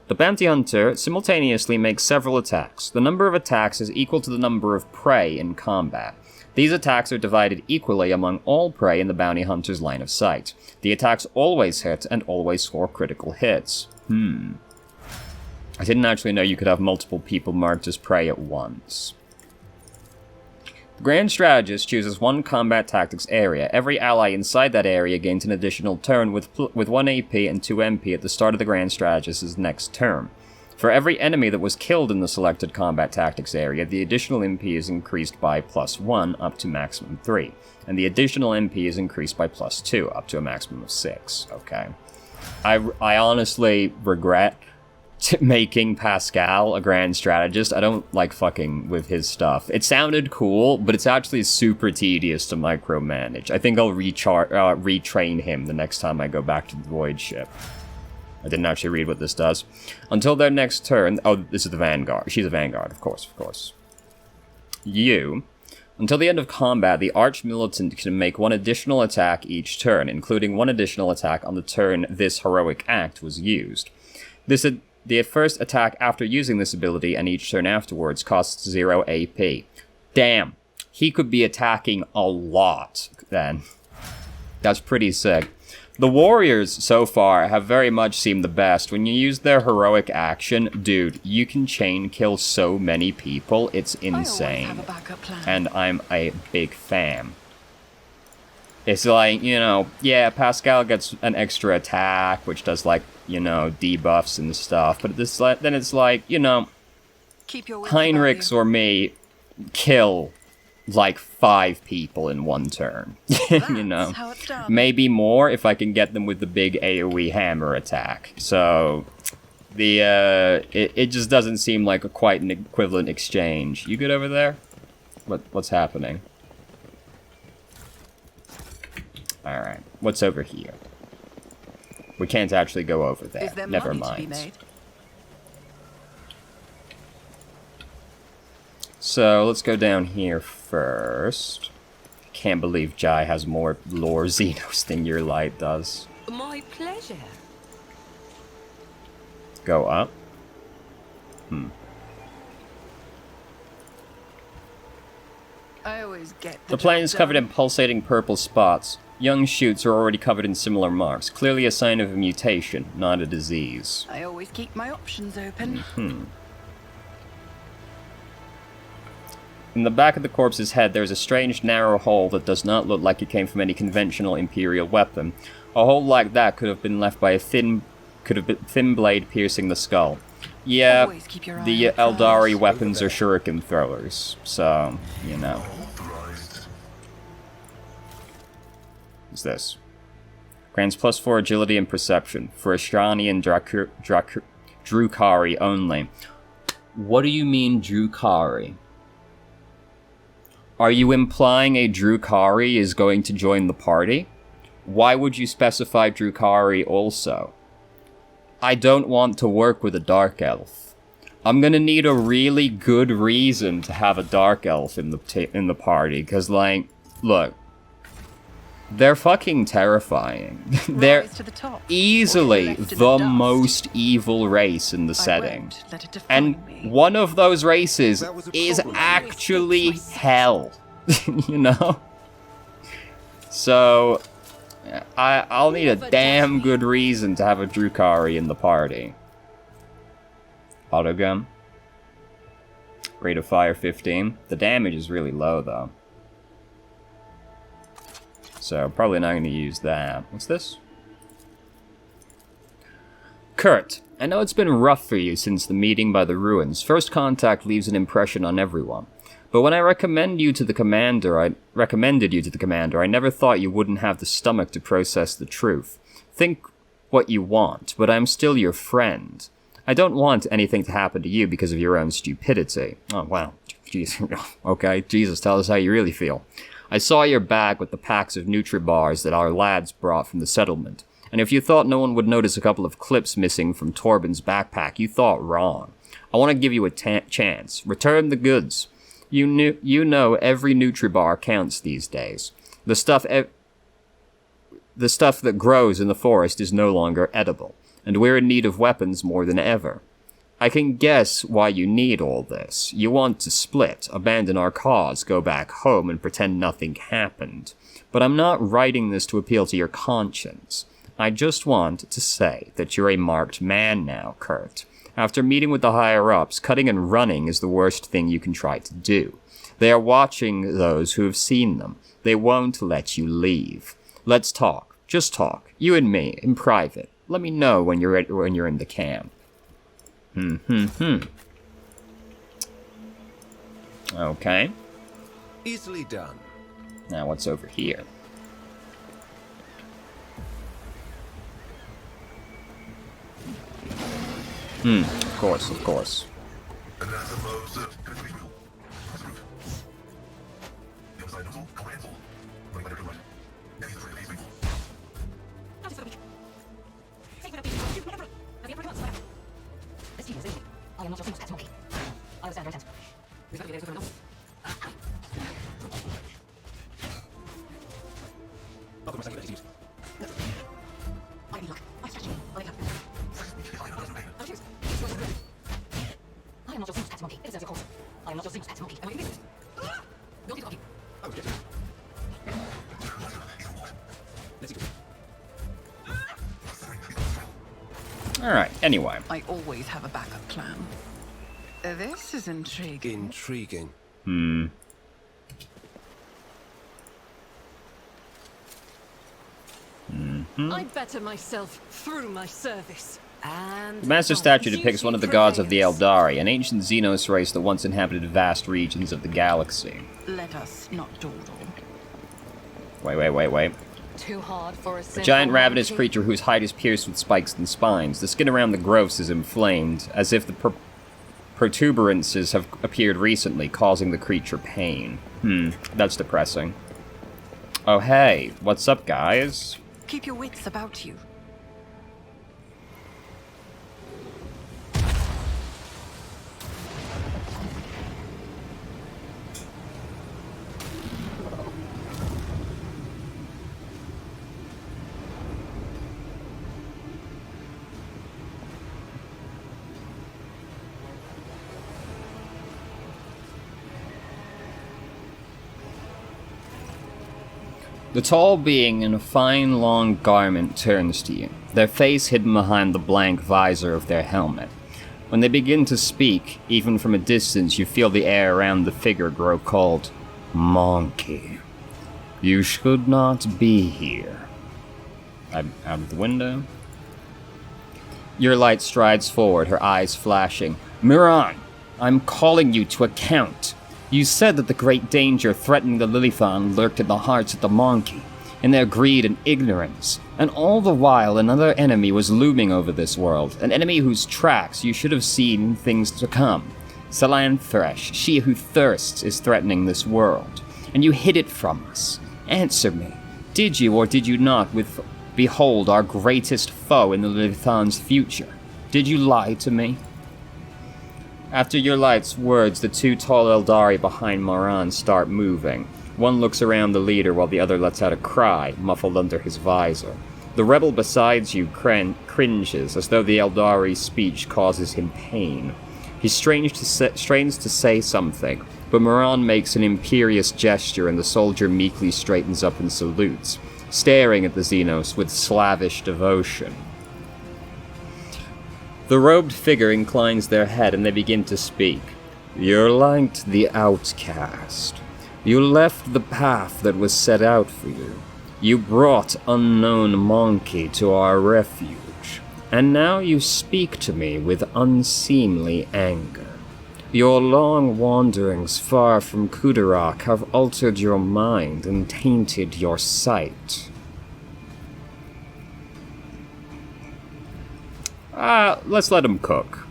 Speaker 1: The Bounty Hunter simultaneously makes several attacks. The number of attacks is equal to the number of prey in combat. These attacks are divided equally among all prey in the Bounty Hunter's line of sight. The attacks always hit and always score critical hits. I didn't actually know you could have multiple people marked as prey at once. The Grand Strategist chooses one combat tactics area. Every ally inside that area gains an additional turn with 1 AP and 2 MP at the start of the Grand Strategist's next turn. For every enemy that was killed in the selected combat tactics area, the additional MP is increased by +1 up to maximum 3, and the additional MP is increased by +2 up to a maximum of 6. Okay. I honestly regret making Pascal a Grand Strategist. I don't like fucking with his stuff. It sounded cool, but it's actually super tedious to micromanage. I think I'll retrain him the next time I go back to the Void Ship. I didn't actually read what this does. Until their next turn... Oh, this is the Vanguard. She's a Vanguard, of course, of course. Until the end of combat, the Arch-Militant can make one additional attack each turn, including one additional attack on the turn this heroic act was used. The first attack after using this ability and each turn afterwards costs 0 AP. Damn. He could be attacking a lot, then. That's pretty sick. The warriors, so far, have very much seemed the best. When you use their heroic action, dude, you can chain kill so many people, it's
Speaker 2: I always
Speaker 1: insane.
Speaker 2: have a backup plan.
Speaker 1: And I'm a big fan. It's like, you know, yeah, Pascal gets an extra attack, which does, like, you know, debuffs and stuff, but this, then it's like, you know,
Speaker 2: Keep your wits about
Speaker 1: Heinrichs
Speaker 2: you.
Speaker 1: or me kill like 5 people in one turn. You know,
Speaker 2: That's how it's done.
Speaker 1: maybe more if I can get them with the big AoE hammer attack. So the it just doesn't seem like quite an equivalent exchange. You good over there? What's happening? All right, what's over here? We can't actually go over there.
Speaker 2: Is there
Speaker 1: Never
Speaker 2: money to be
Speaker 1: mind.
Speaker 2: made?
Speaker 1: So let's go down here first. Can't believe Jai has more lore Xenos than your light does.
Speaker 3: My pleasure.
Speaker 1: Go up.
Speaker 2: I always get
Speaker 1: The
Speaker 2: job
Speaker 1: plain is covered
Speaker 2: done.
Speaker 1: in pulsating purple spots. Young shoots are already covered in similar marks. Clearly a sign of a mutation, not a disease.
Speaker 2: I always keep my options open.
Speaker 1: In the back of the corpse's head, there is a strange narrow hole that does not look like it came from any conventional Imperial weapon. A hole like that could have been left by a thin blade piercing the skull. Yeah,
Speaker 2: Always keep your eye
Speaker 1: the
Speaker 2: on the
Speaker 1: Eldari
Speaker 2: prize.
Speaker 1: weapons are shuriken throwers, so, you know.
Speaker 4: Authorized.
Speaker 1: What's this? Grants +4 agility and perception for Ashrani and Drukari only. What do you mean, Drukari? Are you implying a Drukari is going to join the party? Why would you specify Drukari also? I don't want to work with a Dark Elf. I'm gonna need a really good reason to have a Dark Elf in the party, because, like, look, they're fucking terrifying. They're
Speaker 2: Rise to the top, or
Speaker 1: easily
Speaker 2: get left in
Speaker 1: the
Speaker 2: dust.
Speaker 1: most evil race in the
Speaker 2: I
Speaker 1: setting.
Speaker 2: won't let it define
Speaker 1: And
Speaker 2: me.
Speaker 1: one of those races
Speaker 6: That was a
Speaker 1: is
Speaker 6: problem.
Speaker 1: actually hell. You know? So, I'll need a damn good reason to have a Drukari in the party. Autogun. Rate of fire 15. The damage is really low, though. So, probably not going to use that. What's this? Kurt, I know it's been rough for you since the meeting by the ruins. First contact leaves an impression on everyone. But when I recommended you to the commander, I never thought you wouldn't have the stomach to process the truth. Think what you want, but I'm still your friend. I don't want anything to happen to you because of your own stupidity. Oh, wow. Jeez. Okay, Jesus, tell us how you really feel. I saw your bag with the packs of Nutri-Bars that our lads brought from the settlement. And if you thought no one would notice a couple of clips missing from Torben's backpack, you thought wrong. I want to give you a chance. Return the goods. You know every Nutri-Bar counts these days. The stuff that grows in the forest is no longer edible, and we're in need of weapons more than ever. I can guess why you need all this. You want to split, abandon our cause, go back home, and pretend nothing happened. But I'm not writing this to appeal to your conscience. I just want to say that you're a marked man now, Kurt. After meeting with the higher-ups, cutting and running is the worst thing you can try to do. They are watching those who have seen them. They won't let you leave. Let's talk. Just talk. You and me, in private. Let me know when you're in the camp. Okay.
Speaker 6: Easily done.
Speaker 1: Now what's over here? Of course, of course.
Speaker 4: Anathema observed. Contribution. The other side nozzle, cover full. Running by their right. Heavy the phase full.
Speaker 5: I am not your single stat monkey. I understand your intent. We've got to be there to enough.
Speaker 6: I'll put my second use.
Speaker 5: I need luck. I catch you. I have. I'm serious. I am not your single stat monkey. It deserves your cause. I am not your single stat monkey. Am I doing this? Don't get cocky.
Speaker 6: Oh, yes. Let's see.
Speaker 1: Alright, anyway.
Speaker 2: I always have a backup plan. This is intriguing.
Speaker 6: Intriguing.
Speaker 5: I'd better myself through my service.
Speaker 3: And
Speaker 1: The master statue depicts one of the gods of the Eldari, an ancient Xenos race that once inhabited vast regions of the galaxy.
Speaker 2: Let us not dawdle.
Speaker 1: Wait.
Speaker 3: too hard for a
Speaker 1: A giant ravenous creature whose hide is pierced with spikes and spines. The skin around the growths is inflamed, as if the protuberances have appeared recently, causing the creature pain. That's depressing. Oh hey, what's up guys?
Speaker 2: Keep your wits about you.
Speaker 1: The tall being in a fine long garment turns to you, their face hidden behind the blank visor of their helmet. When they begin to speak, even from a distance you feel the air around the figure grow cold. Monkey, you should not be here. I'm out of the window. Your light strides forward, her eyes flashing. Miran, I'm calling you to account. You said that the great danger threatening the Lilithon lurked in the hearts of the Monkey, in their greed and ignorance, and all the while another enemy was looming over this world, an enemy whose tracks you should have seen things to come. Salanthresh, she who thirsts, is threatening this world, and you hid it from us. Answer me, did you or did you not behold our greatest foe in the Lilithon's future? Did you lie to me? After your light's words, the two tall Eldari behind Moran start moving. One looks around the leader while the other lets out a cry, muffled under his visor. The rebel beside you cringes, as though the Eldari's speech causes him pain. He strains to say something, but Moran makes an imperious gesture and the soldier meekly straightens up and salutes, staring at the Xenos with slavish devotion. The robed figure inclines their head and they begin to speak. You're like the outcast. You left the path that was set out for you. You brought unknown Monkey to our refuge. And now you speak to me with unseemly anger. Your long wanderings far from Kudarak have altered your mind and tainted your sight. Let's let him cook.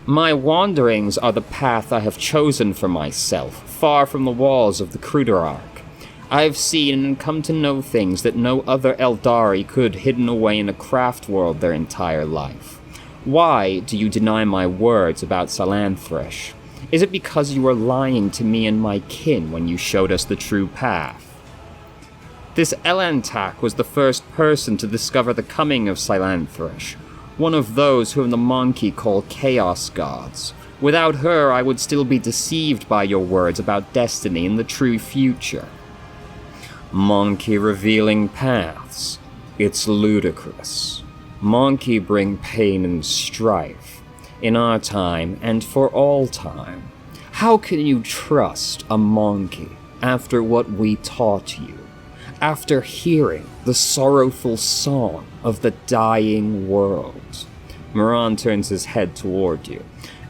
Speaker 1: My wanderings are the path I have chosen for myself, far from the walls of the Kudarak. I have seen and come to know things that no other Eldari could, hidden away in a craft world their entire life. Why do you deny my words about Salanthresh? Is it because you were lying to me and my kin when you showed us the true path? This Elantak was the first person to discover the coming of Salanthresh, one of those whom the Monkey call Chaos Gods. Without her, I would still be deceived by your words about destiny and the true future. Monkey revealing paths. It's ludicrous. Monkey bring pain and strife, in our time and for all time. How can you trust a Monkey after what we taught you? After hearing the sorrowful song of the dying world? Moran turns his head toward you.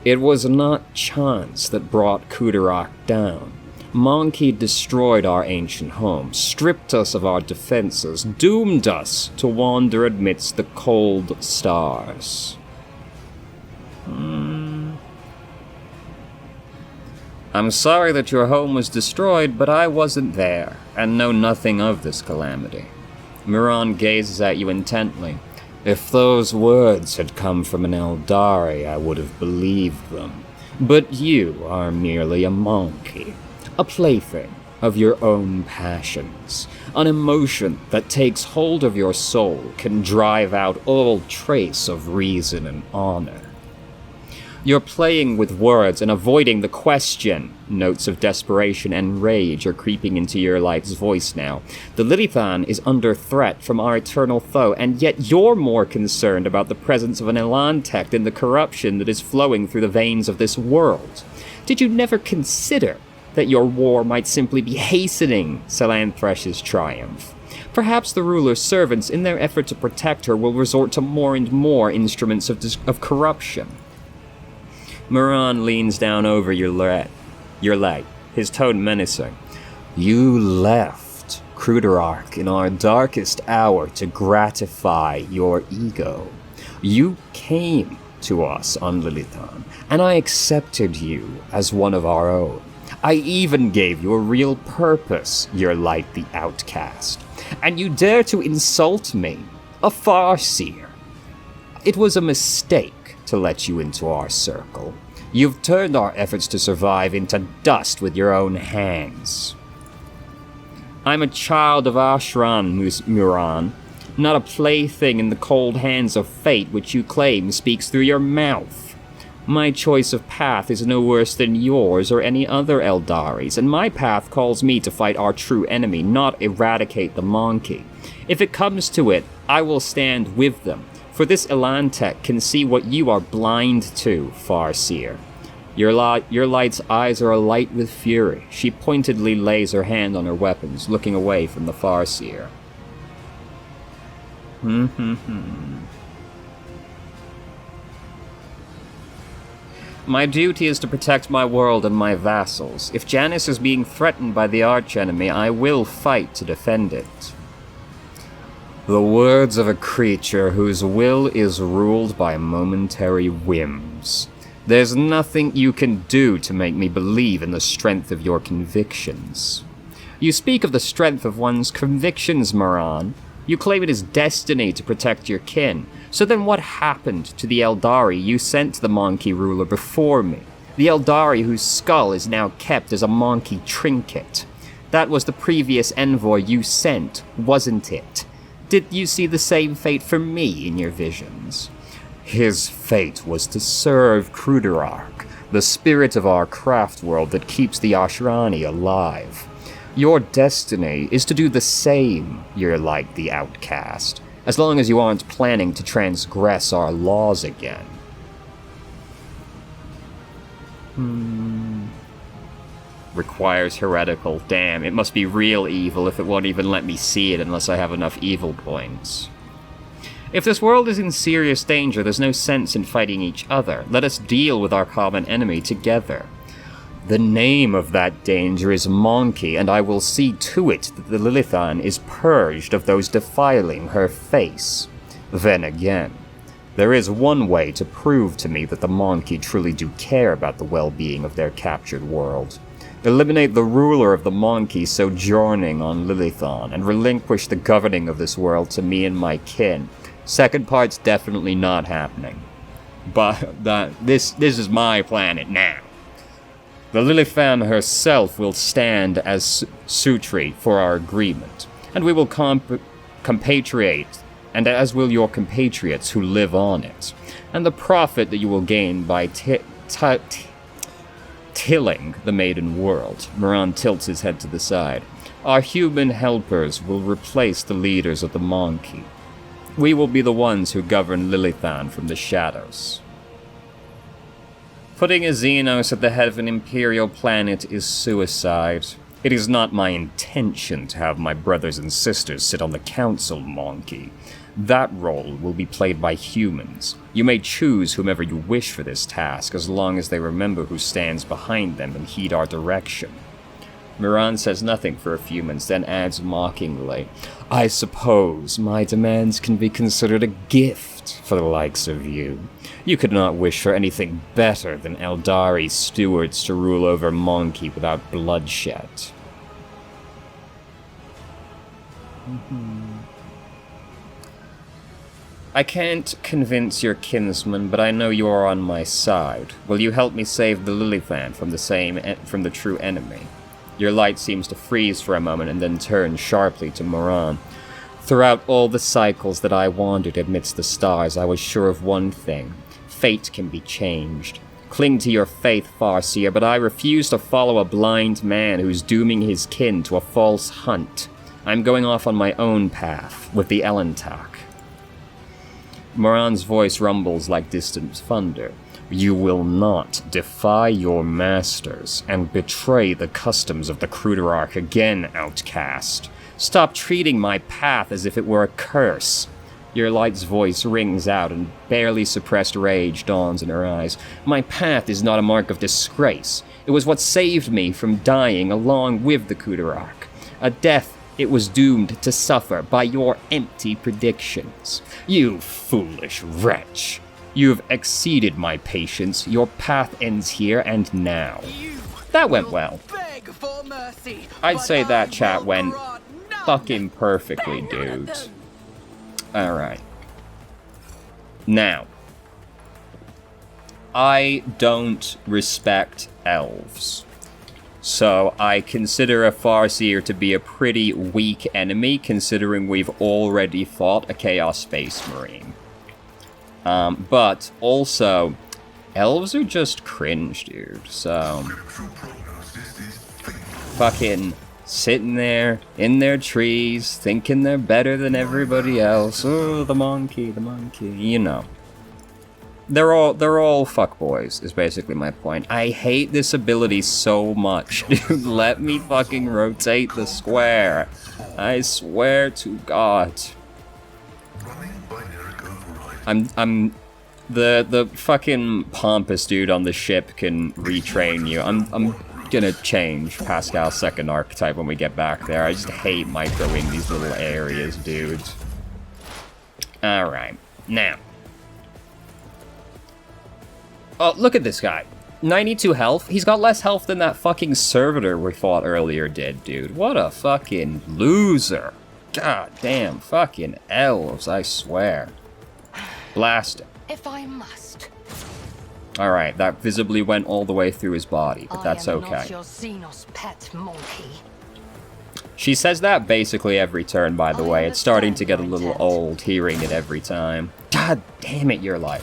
Speaker 1: It was not chance that brought Kudarak down. Monkey destroyed our ancient home, stripped us of our defenses, doomed us to wander amidst the cold stars. I'm sorry that your home was destroyed, but I wasn't there, and know nothing of this calamity. Moran gazes at you intently. If those words had come from an Eldari, I would have believed them. But you are merely a Monkey, a plaything of your own passions. An emotion that takes hold of your soul can drive out all trace of reason and honor. You're playing with words and avoiding the question. Notes of desperation and rage are creeping into your light's voice now. The Lilithan is under threat from our eternal foe, and yet you're more concerned about the presence of an Elantech than the corruption that is flowing through the veins of this world. Did you never consider that your war might simply be hastening Selanthresh's triumph? Perhaps the ruler's servants, in their effort to protect her, will resort to more and more instruments of corruption. Moran leans down over your light, his tone menacing. You left Cruderark in our darkest hour to gratify your ego. You came to us on Lilithan, and I accepted you as one of our own. I even gave you a real purpose, your light the outcast. And you dare to insult me, a Farseer. It was a mistake to let you into our circle. You've turned our efforts to survive into dust with your own hands. I'm a child of Ashran, Muran, not a plaything in the cold hands of fate which you claim speaks through your mouth. My choice of path is no worse than yours or any other Eldari's, and my path calls me to fight our true enemy, not eradicate the Monkey. If it comes to it, I will stand with them, for this Elantech can see what you are blind to, Farseer. Your light's eyes are alight with fury. She pointedly lays her hand on her weapons, looking away from the Farseer. My duty is to protect my world and my vassals. If Janus is being threatened by the archenemy, I will fight to defend it. The words of a creature whose will is ruled by momentary whims. There's nothing you can do to make me believe in the strength of your convictions. You speak of the strength of one's convictions, Moran. You claim it is destiny to protect your kin. So then what happened to the Eldari you sent to the Monkey ruler before me? The Eldari whose skull is now kept as a Monkey trinket. That was the previous envoy you sent, wasn't it? Did you see the same fate for me in your visions? His fate was to serve Cruderark, the spirit of our craft world that keeps the Ashrani alive. Your destiny is to do the same, you're like the outcast, as long as you aren't planning to transgress our laws again. Requires heretical. Damn, it must be real evil if it won't even let me see it unless I have enough evil points. If this world is in serious danger, there's no sense in fighting each other. Let us deal with our common enemy together. The name of that danger is Monkey, and I will see to it that the Lilithan is purged of those defiling her face. Then again, there is one way to prove to me that the Monkey truly do care about the well-being of their captured world. Eliminate the ruler of the Monkey sojourning on Lilithan, and relinquish the governing of this world to me and my kin. Second part's definitely not happening. But this is my planet now. The Lilithan herself will stand as Sutri for our agreement, and we will compatriate, and as will your compatriots who live on it, and the profit that you will gain by tilling the maiden world. Moran tilts his head to the side. Our human helpers will replace the leaders of the Monkey. We will be the ones who govern Lilithan from the shadows. Putting a Xenos at the head of an Imperial planet is suicide. It is not my intention to have my brothers and sisters sit on the Council, Monkey. That role will be played by humans. You may choose whomever you wish for this task, as long as they remember who stands behind them and heed our direction. Moran says nothing for a few minutes, then adds mockingly, I suppose my demands can be considered a gift for the likes of you. You could not wish for anything better than Eldari stewards to rule over Monkey without bloodshed. I can't convince your kinsman, but I know you are on my side. Will you help me save the Lilithan from the true enemy? Your light seems to freeze for a moment and then turn sharply to Moran. Throughout all the cycles that I wandered amidst the stars, I was sure of one thing. Fate can be changed. cling to your faith, Farseer, but I refuse to follow a blind man who's dooming his kin to a false hunt. I'm going off on my own path, with the Elentak. Moran's voice rumbles like distant thunder. You will not defy your masters and betray the customs of the Cruderarch again, outcast. Stop treating my path as if it were a curse. Your light's voice rings out and barely suppressed rage dawns in her eyes. My path is not a mark of disgrace. It was what saved me from dying along with the Cruderarch. A death it was doomed to suffer by your empty predictions. You foolish wretch. You have exceeded my patience. Your path ends here and now. That went well.
Speaker 2: Beg for mercy,
Speaker 1: I'd
Speaker 2: but
Speaker 1: say that
Speaker 2: I
Speaker 1: chat
Speaker 2: will
Speaker 1: went
Speaker 2: grant none.
Speaker 1: fucking perfectly, dudes. Alright. Now, I don't respect elves. So I consider a Farseer to be a pretty weak enemy, considering we've already fought a Chaos Space Marine. But also, elves are just cringe, dude. So, fucking sitting there in their trees, thinking they're better than everybody else. Oh, the monkey, you know. They're all fuckboys, is basically my point. I hate this ability so much, dude. Let me fucking rotate the square. I swear to God. I'm the fucking pompous dude on the ship can retrain you. I'm gonna change Pascal's second archetype when we get back there. I just hate microing these little areas, dude. Alright, now. Oh, look at this guy. 92 health? He's got less health than that fucking servitor we fought earlier did, dude. What a fucking loser. God damn, fucking elves, I swear. Blast him.
Speaker 7: If I must.
Speaker 1: Alright, that visibly went all the way through his body, but that's
Speaker 7: I am
Speaker 1: okay.
Speaker 7: not your Xenos pet monkey.
Speaker 1: She says that basically every turn, by the
Speaker 7: I
Speaker 1: way. It's starting to
Speaker 7: understand
Speaker 1: get a
Speaker 7: your
Speaker 1: little
Speaker 7: intent.
Speaker 1: old hearing it every time. God damn it, you're light.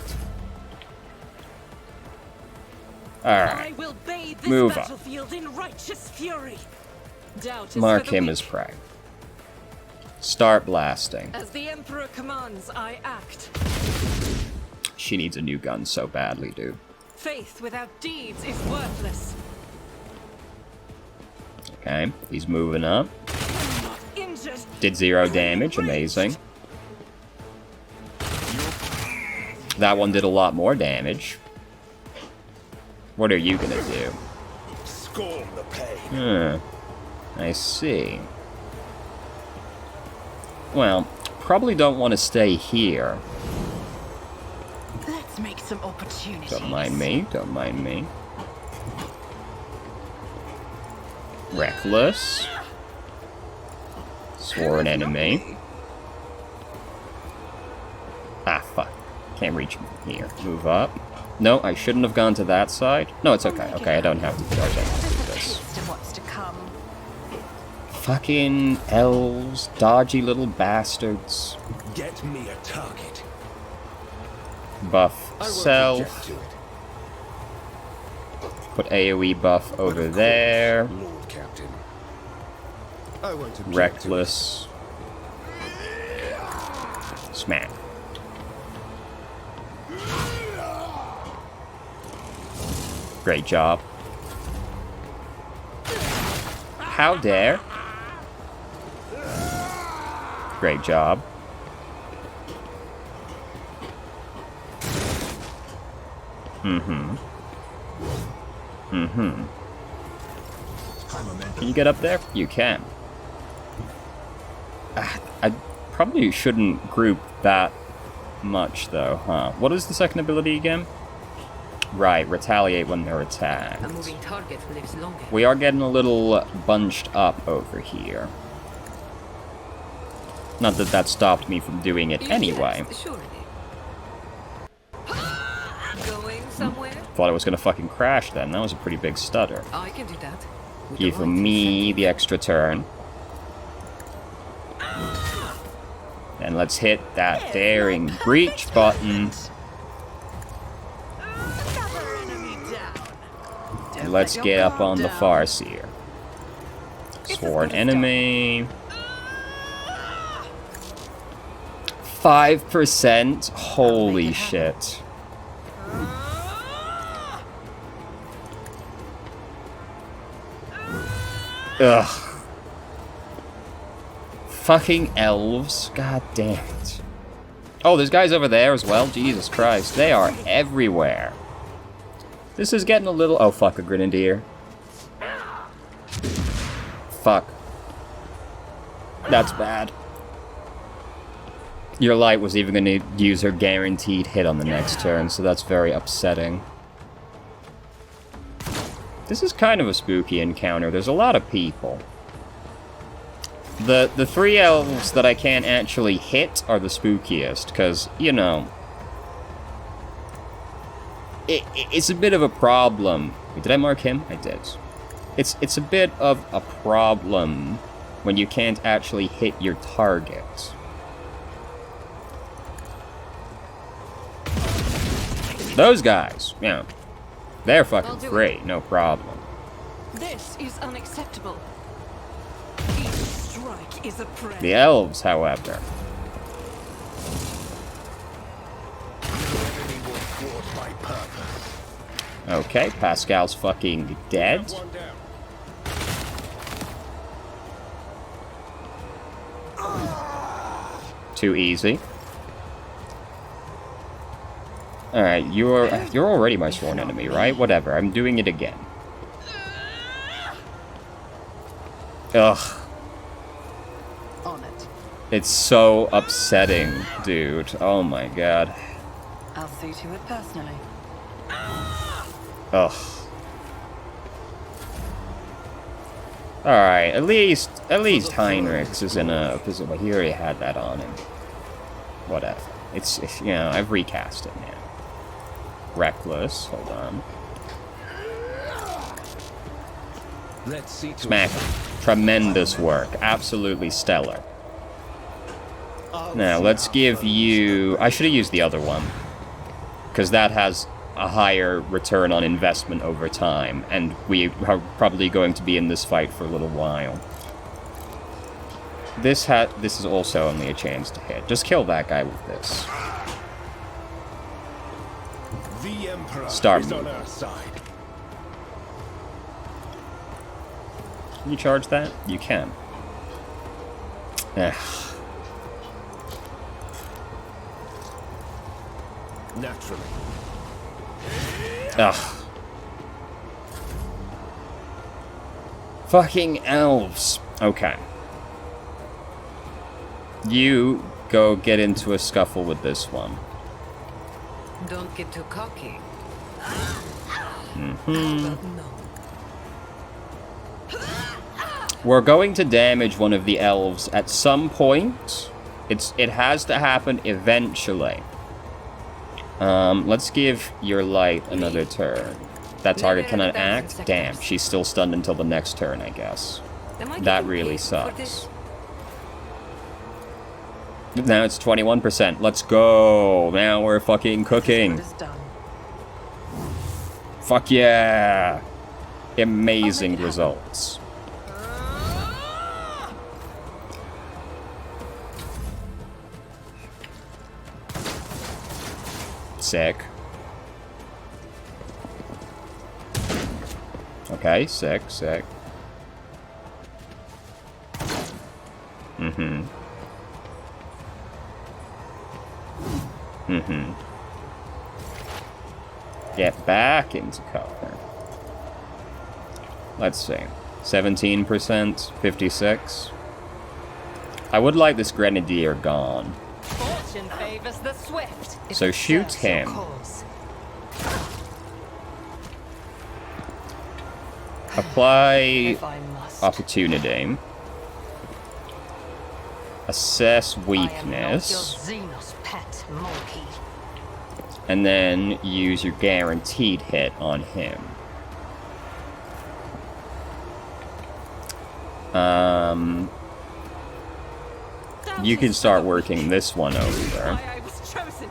Speaker 1: Alright,
Speaker 5: will bathe this
Speaker 1: move up.
Speaker 5: battlefield in righteous fury. Doubt is
Speaker 1: Mark
Speaker 5: for the
Speaker 1: him
Speaker 5: weak.
Speaker 1: as prey. Start blasting.
Speaker 5: As the Emperor commands, I act.
Speaker 1: She needs a new gun so badly, dude.
Speaker 5: Faith without deeds is worthless.
Speaker 1: Okay, he's moving up.
Speaker 5: Not injured.
Speaker 1: Did 0 damage, amazing. That one did a lot more damage. What are you gonna do?
Speaker 6: Scorn the pain.
Speaker 1: I see. Well, probably don't want to stay here.
Speaker 2: Let's make some opportunities.
Speaker 1: Don't mind me, don't mind me. Reckless. Swore an enemy. Ah, fuck. Can't reach him from here. Move up. No, I shouldn't have gone to that side. No, it's okay. Okay, I don't have to do this.
Speaker 2: Taste of what's to come.
Speaker 1: Fucking elves, dodgy little bastards.
Speaker 6: Get me a target.
Speaker 1: Buff
Speaker 6: I won't
Speaker 1: self.
Speaker 6: object to it.
Speaker 1: Put AoE buff over there.
Speaker 6: Lord Captain. I won't object to it.
Speaker 1: Reckless. Smack. Great job. How dare? Great job. Can you get up there? You can. I probably shouldn't group that much, though, huh? What is the second ability again? Right, retaliate when they're attacked.
Speaker 3: A moving target lives longer.
Speaker 1: We are getting a little bunched up over here. Not that that stopped me from doing it anyway.
Speaker 3: Yes, surely. Going somewhere?
Speaker 1: Thought I was gonna fucking crash then. That was a pretty big stutter.
Speaker 3: I can do that. With
Speaker 1: Give
Speaker 3: the right
Speaker 1: me the extra turn. And let's hit that daring breach button.
Speaker 2: Another enemy
Speaker 1: let's get up on the Farseer. Sworn enemy. 5%? Holy shit. Ugh. Fucking elves. God damn it. Oh, there's guys over there as well? Jesus Christ. They are everywhere. This is getting a little... Oh, fuck, a grenadier. Fuck. That's bad. Your light was even going to use her guaranteed hit on the next turn, so that's very upsetting. This is kind of a spooky encounter. There's a lot of people. The 3 elves that I can't actually hit are the spookiest, because, you know... It's a bit of a problem. Wait, did I mark him? I did. It's a bit of a problem when you can't actually hit your target. Those guys, yeah. They're fucking great, no problem.
Speaker 5: This is unacceptable. Each strike is a prayer.
Speaker 1: The elves, however. Okay, Pascal's fucking dead. Too easy. Alright, you're already my sworn enemy, right? Whatever, I'm doing it again. Ugh.
Speaker 2: On it.
Speaker 1: It's so upsetting, dude. Oh my god.
Speaker 2: I'll see to it personally.
Speaker 1: Ugh. Alright, at least Heinrichs is in a position. Well, he already had that on him. Whatever. It's you know, I've recast it now. Reckless, hold on.
Speaker 6: Let's see to
Speaker 1: Smack. Tremendous work. Absolutely stellar. Now, let's give you... I should have used the other one. Because that has a higher return on investment over time. And we are probably going to be in this fight for a little while. This is also only a chance to hit. Just kill that guy with this.
Speaker 6: The Emperor
Speaker 1: Start
Speaker 6: is on
Speaker 1: moving.
Speaker 6: our side.
Speaker 1: Can you charge that? You can. Ugh.
Speaker 6: Naturally.
Speaker 1: Ugh. Fucking elves. Okay. You go get into a scuffle with this one.
Speaker 3: Don't get too cocky.
Speaker 1: Mm-hmm. We're going to damage one of the elves at some point. It has to happen eventually. Let's give your light another turn. That target cannot act? Damn, she's still stunned until the next turn, I guess. That really sucks. Now it's 21%. Let's go. Now we're fucking cooking.
Speaker 2: What is done.
Speaker 1: Fuck yeah. Amazing results. Sick. Okay, sick. Mm-hmm. Get back into cover. Let's see. 17%, 56. I would like this grenadier gone.
Speaker 7: Fortune favors the swift.
Speaker 1: So shoot him. Apply
Speaker 7: If I must.
Speaker 1: opportunity. Assess
Speaker 7: I am not
Speaker 1: weakness.
Speaker 7: your Xenos pet monkey.
Speaker 1: And then use your guaranteed hit on him. You can start working this one over.
Speaker 5: Why I was chosen.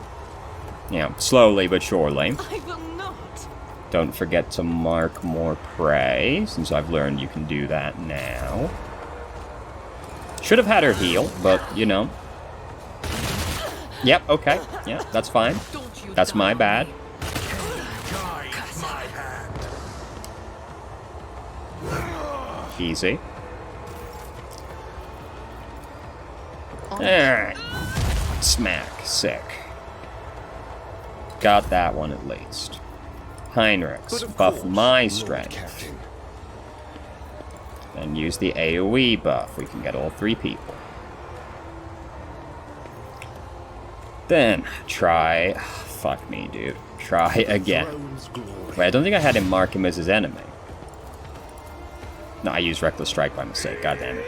Speaker 1: Yeah, slowly but surely.
Speaker 5: I will not.
Speaker 1: Don't forget to mark more prey, since I've learned you can do that now. Should have had her heal, but, you know. Yep, okay. Yeah, that's fine. That's my bad. Easy. Alright. Smack. Sick. Got that one at least. Heinrichs. Buff my strength. Then use the AoE buff. We can get all 3 people. Then, try... Fuck me, dude. Try again. Wait, I don't think I had him mark him as his enemy. No, I used Reckless Strike by mistake. God damn it.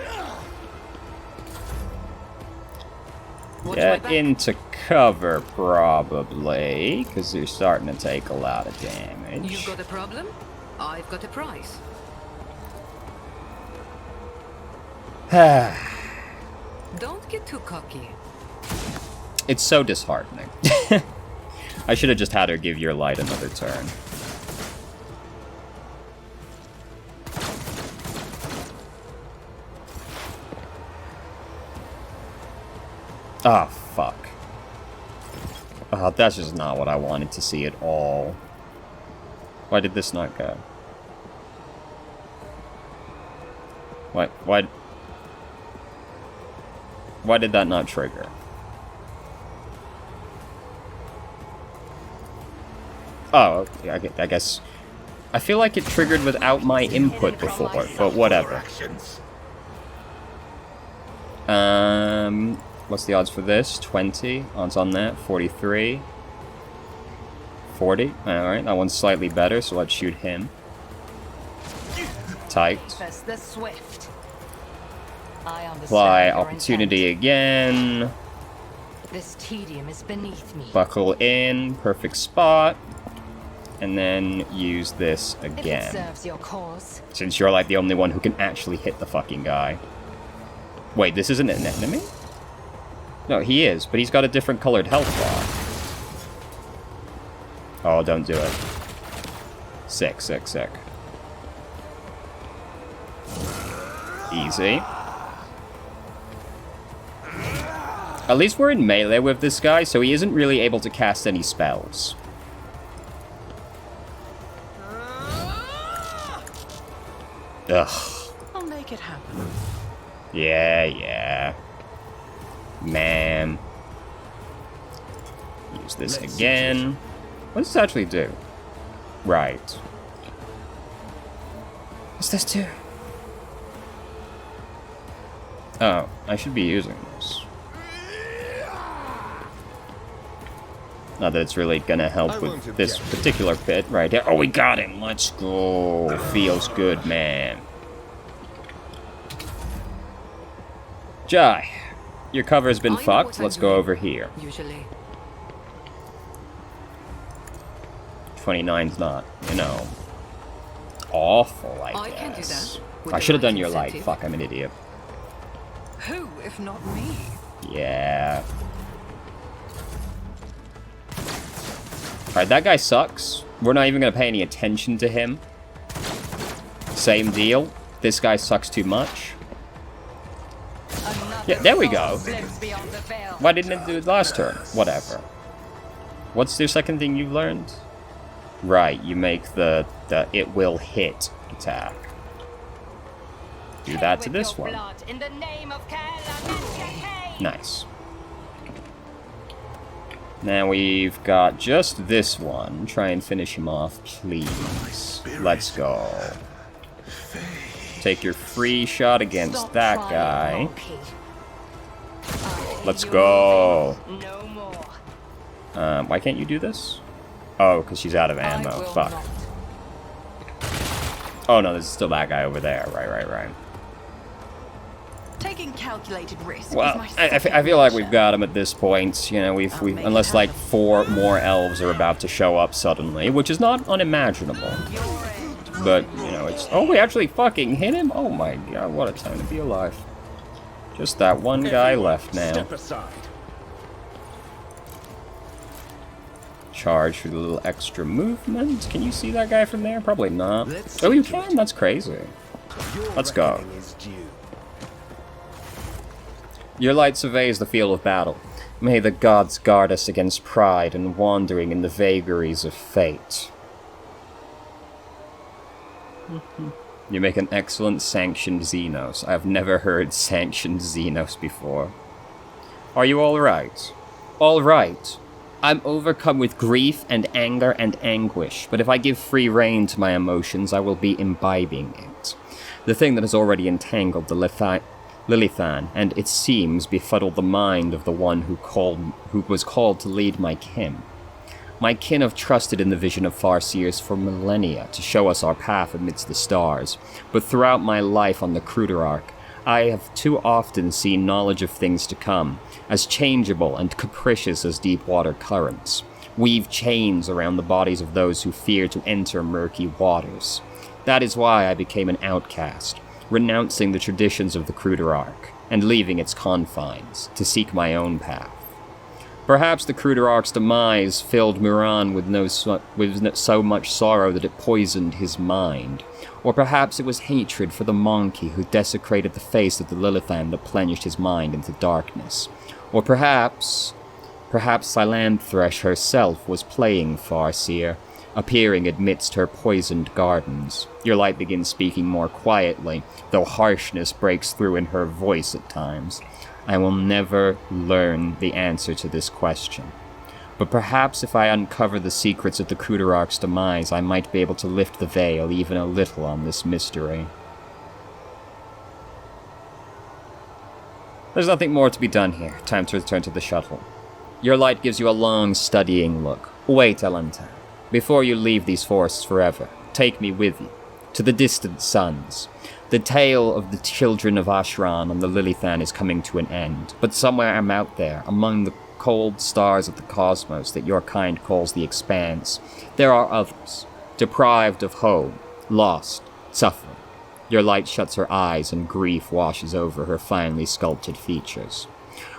Speaker 1: Get into cover, probably, because they're starting to take a lot of damage.
Speaker 3: You've got a problem? I've got a price. Don't get too cocky.
Speaker 1: It's so disheartening. I should have just had her give your light another turn. Ah, fuck. Oh, that's just not what I wanted to see at all. Why did this not go? Why did that not trigger? Oh, okay, I guess... I feel like it triggered without my input before, but whatever. What's the odds for this? 20. Odds on that. 43. 40. Alright, that one's slightly better, so let's shoot him. Tight.
Speaker 7: The swift.
Speaker 1: Apply opportunity again.
Speaker 7: This tedium is beneath me.
Speaker 1: Buckle in. Perfect spot. And then use this
Speaker 7: If it
Speaker 1: again.
Speaker 7: serves your cause.
Speaker 1: Since you're like the only one who can actually hit the fucking guy. Wait, this isn't an enemy? No, he is, but he's got a different colored health bar. Oh, don't do it. Sick, sick, sick. Easy. At least we're in melee with this guy, so he isn't really able to cast any spells. Ugh.
Speaker 2: I'll make it happen.
Speaker 1: Yeah, yeah. Man. Use this again. What does this actually do? Right. What's this do? Oh, I should be using this. Not that it's really gonna help with this particular pit right here. Oh, we got him! Let's go! Feels good, man. Jai, your cover's been fucked. Let's go over here.
Speaker 3: Usually.
Speaker 1: 29's not, you know, awful, I
Speaker 3: can do
Speaker 1: guess.
Speaker 3: that with
Speaker 1: I
Speaker 3: the
Speaker 1: should have done
Speaker 3: right
Speaker 1: your light.
Speaker 3: incentive.
Speaker 1: Fuck, I'm an idiot.
Speaker 2: Who, if not me?
Speaker 1: Yeah. Alright, that guy sucks. We're not even going to pay any attention to him. Same deal. This guy sucks too much. Yeah, there we go. Why didn't it do it last turn? Whatever. What's the second thing you learned? Right, you make the it will hit attack. Do that to this one. Nice. Now we've got just this one. Try and finish him off, please. Let's go. Take your free shot against that guy. Let's go. Why can't you do this? Oh, because she's out of ammo. Fuck. Oh no, there's still that guy over there. Right.
Speaker 2: Taking calculated risk.
Speaker 1: Well, I feel like we've got him at this point. You know, we've unless like 4 more elves are about to show up suddenly, which is not unimaginable. But you know, it's we actually fucking hit him. Oh my god, what a time to be alive. Just that one guy left now.
Speaker 6: Step aside.
Speaker 1: charge for the little extra movement. Can you see that guy from there? Probably not.
Speaker 6: Let's
Speaker 1: Oh, you
Speaker 6: see to
Speaker 1: can? That's crazy.
Speaker 6: Your
Speaker 1: Let's go.
Speaker 6: reckoning is due.
Speaker 1: Your light surveys the field of battle. May the gods guard us against pride and wandering in the vagaries of fate. You make an excellent sanctioned Xenos. I've never heard sanctioned Xenos before. Are you alright? Alright. I'm overcome with grief and anger and anguish, but if I give free rein to my emotions, I will be imbibing it. The thing that has already entangled the Lilithan, and it seems befuddled the mind of the one who was called to lead my kin. My kin have trusted in the vision of Farseers for millennia to show us our path amidst the stars, but throughout my life on the Cruder Arc, I have too often seen knowledge of things to come, as changeable and capricious as deep water currents, weave chains around the bodies of those who fear to enter murky waters. That is why I became an outcast, renouncing the traditions of the Cruder Arc, and leaving its confines, to seek my own path. Perhaps the Cruder Arc's demise filled Muran with so much sorrow that it poisoned his mind. Or perhaps it was hatred for the monkey who desecrated the face of the Lilithan that plunged his mind into darkness. Or perhaps Silanthresh herself was playing Farseer, appearing amidst her poisoned gardens. Your light begins speaking more quietly, though harshness breaks through in her voice at times. I will never learn the answer to this question. But perhaps if I uncover the secrets of the Cruder Arc's demise, I might be able to lift the veil even a little on this mystery. There's nothing more to be done here. Time to return to the shuttle. Your light gives you a long, studying look. Wait, Elentan. Before you leave these forests forever, take me with you, to the distant suns. The tale of the children of Ashran on the Lilithan is coming to an end, but somewhere I'm out there, among the cold stars of the cosmos that your kind calls the Expanse, there are others, deprived of home, lost, suffering. Your light shuts her eyes and grief washes over her finely sculpted features.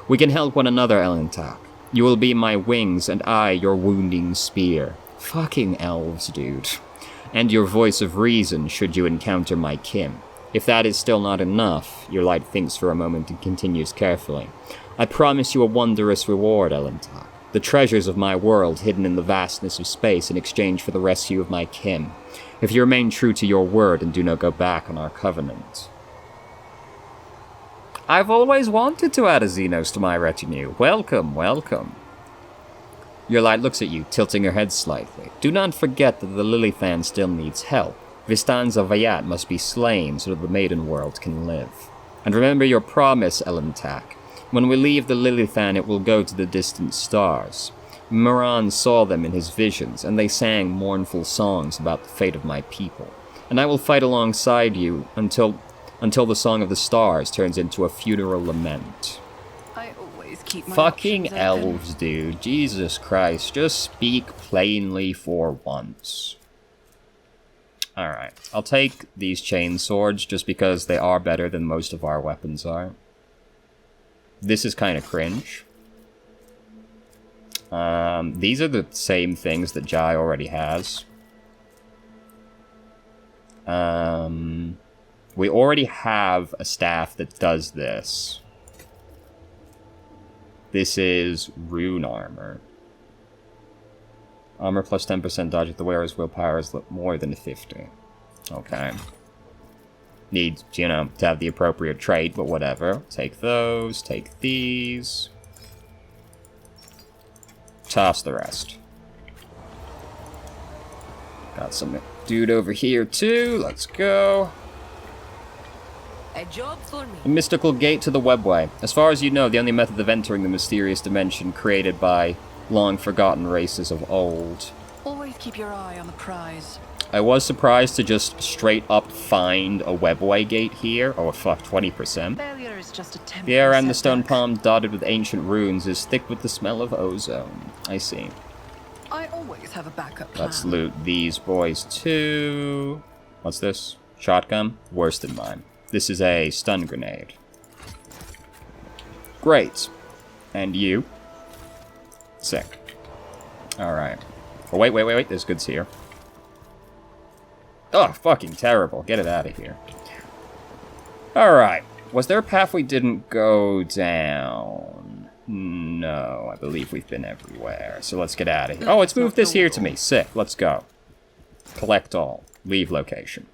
Speaker 1: We can help one another, Elentak. You will be my wings and I your wounding spear. Fucking elves, dude. And your voice of reason should you encounter my kin. If that is still not enough, your light thinks for a moment and continues carefully. I promise you a wondrous reward, Elentak. The treasures of my world hidden in the vastness of space in exchange for the rescue of my kin. If you remain true to your word and do not go back on our covenant. I've always wanted to add a Xenos to my retinue. Welcome, welcome. Your light looks at you, tilting her head slightly. Do not forget that the Lilithan still needs help. Vistanza Vayat must be slain so that the Maiden World can live. And remember your promise, Elentak. When we leave the Lilithan, it will go to the distant stars. Muran saw them in his visions, and they sang mournful songs about the fate of my people. And I will fight alongside you until the Song of the Stars turns into a funeral lament.
Speaker 2: I always keep my
Speaker 1: Fucking
Speaker 2: options open.
Speaker 1: elves, dude. Jesus Christ. Just speak plainly for once. Alright. I'll take these chain swords just because they are better than most of our weapons are. This is kind of cringe. These are the same things that Jai already has. We already have a staff that does this. This is rune armor. Armor plus 10% dodge if the wearer's willpower is more than 50. Okay. Needs, you know, to have the appropriate trait, but whatever. Take those, take these. Toss the rest. Got some dude over here too. Let's go.
Speaker 3: A job for me.
Speaker 1: A mystical gate to the webway. As far as you know, the only method of entering the mysterious dimension created by long-forgotten races of old.
Speaker 2: Always keep your eye on the prize.
Speaker 1: I was surprised to just straight up find a webway gate here. Oh fuck, 20%.
Speaker 2: Failure is just a temporary
Speaker 1: The air around the stone
Speaker 2: setback.
Speaker 1: palm dotted with ancient runes is thick with the smell of ozone. I see.
Speaker 2: I always have a backup plan.
Speaker 1: Let's loot these boys too. What's this? Shotgun? Worse than mine. This is a stun grenade. Great. And you? Sick. Alright. Oh, wait. There's goods here. Oh, fucking terrible. Get it out of here. Alright. Was there a path we didn't go down? No, I believe we've been everywhere. So let's get out of here. Oh, it's moved this here to me. Sick. Let's go. Collect all. Leave location.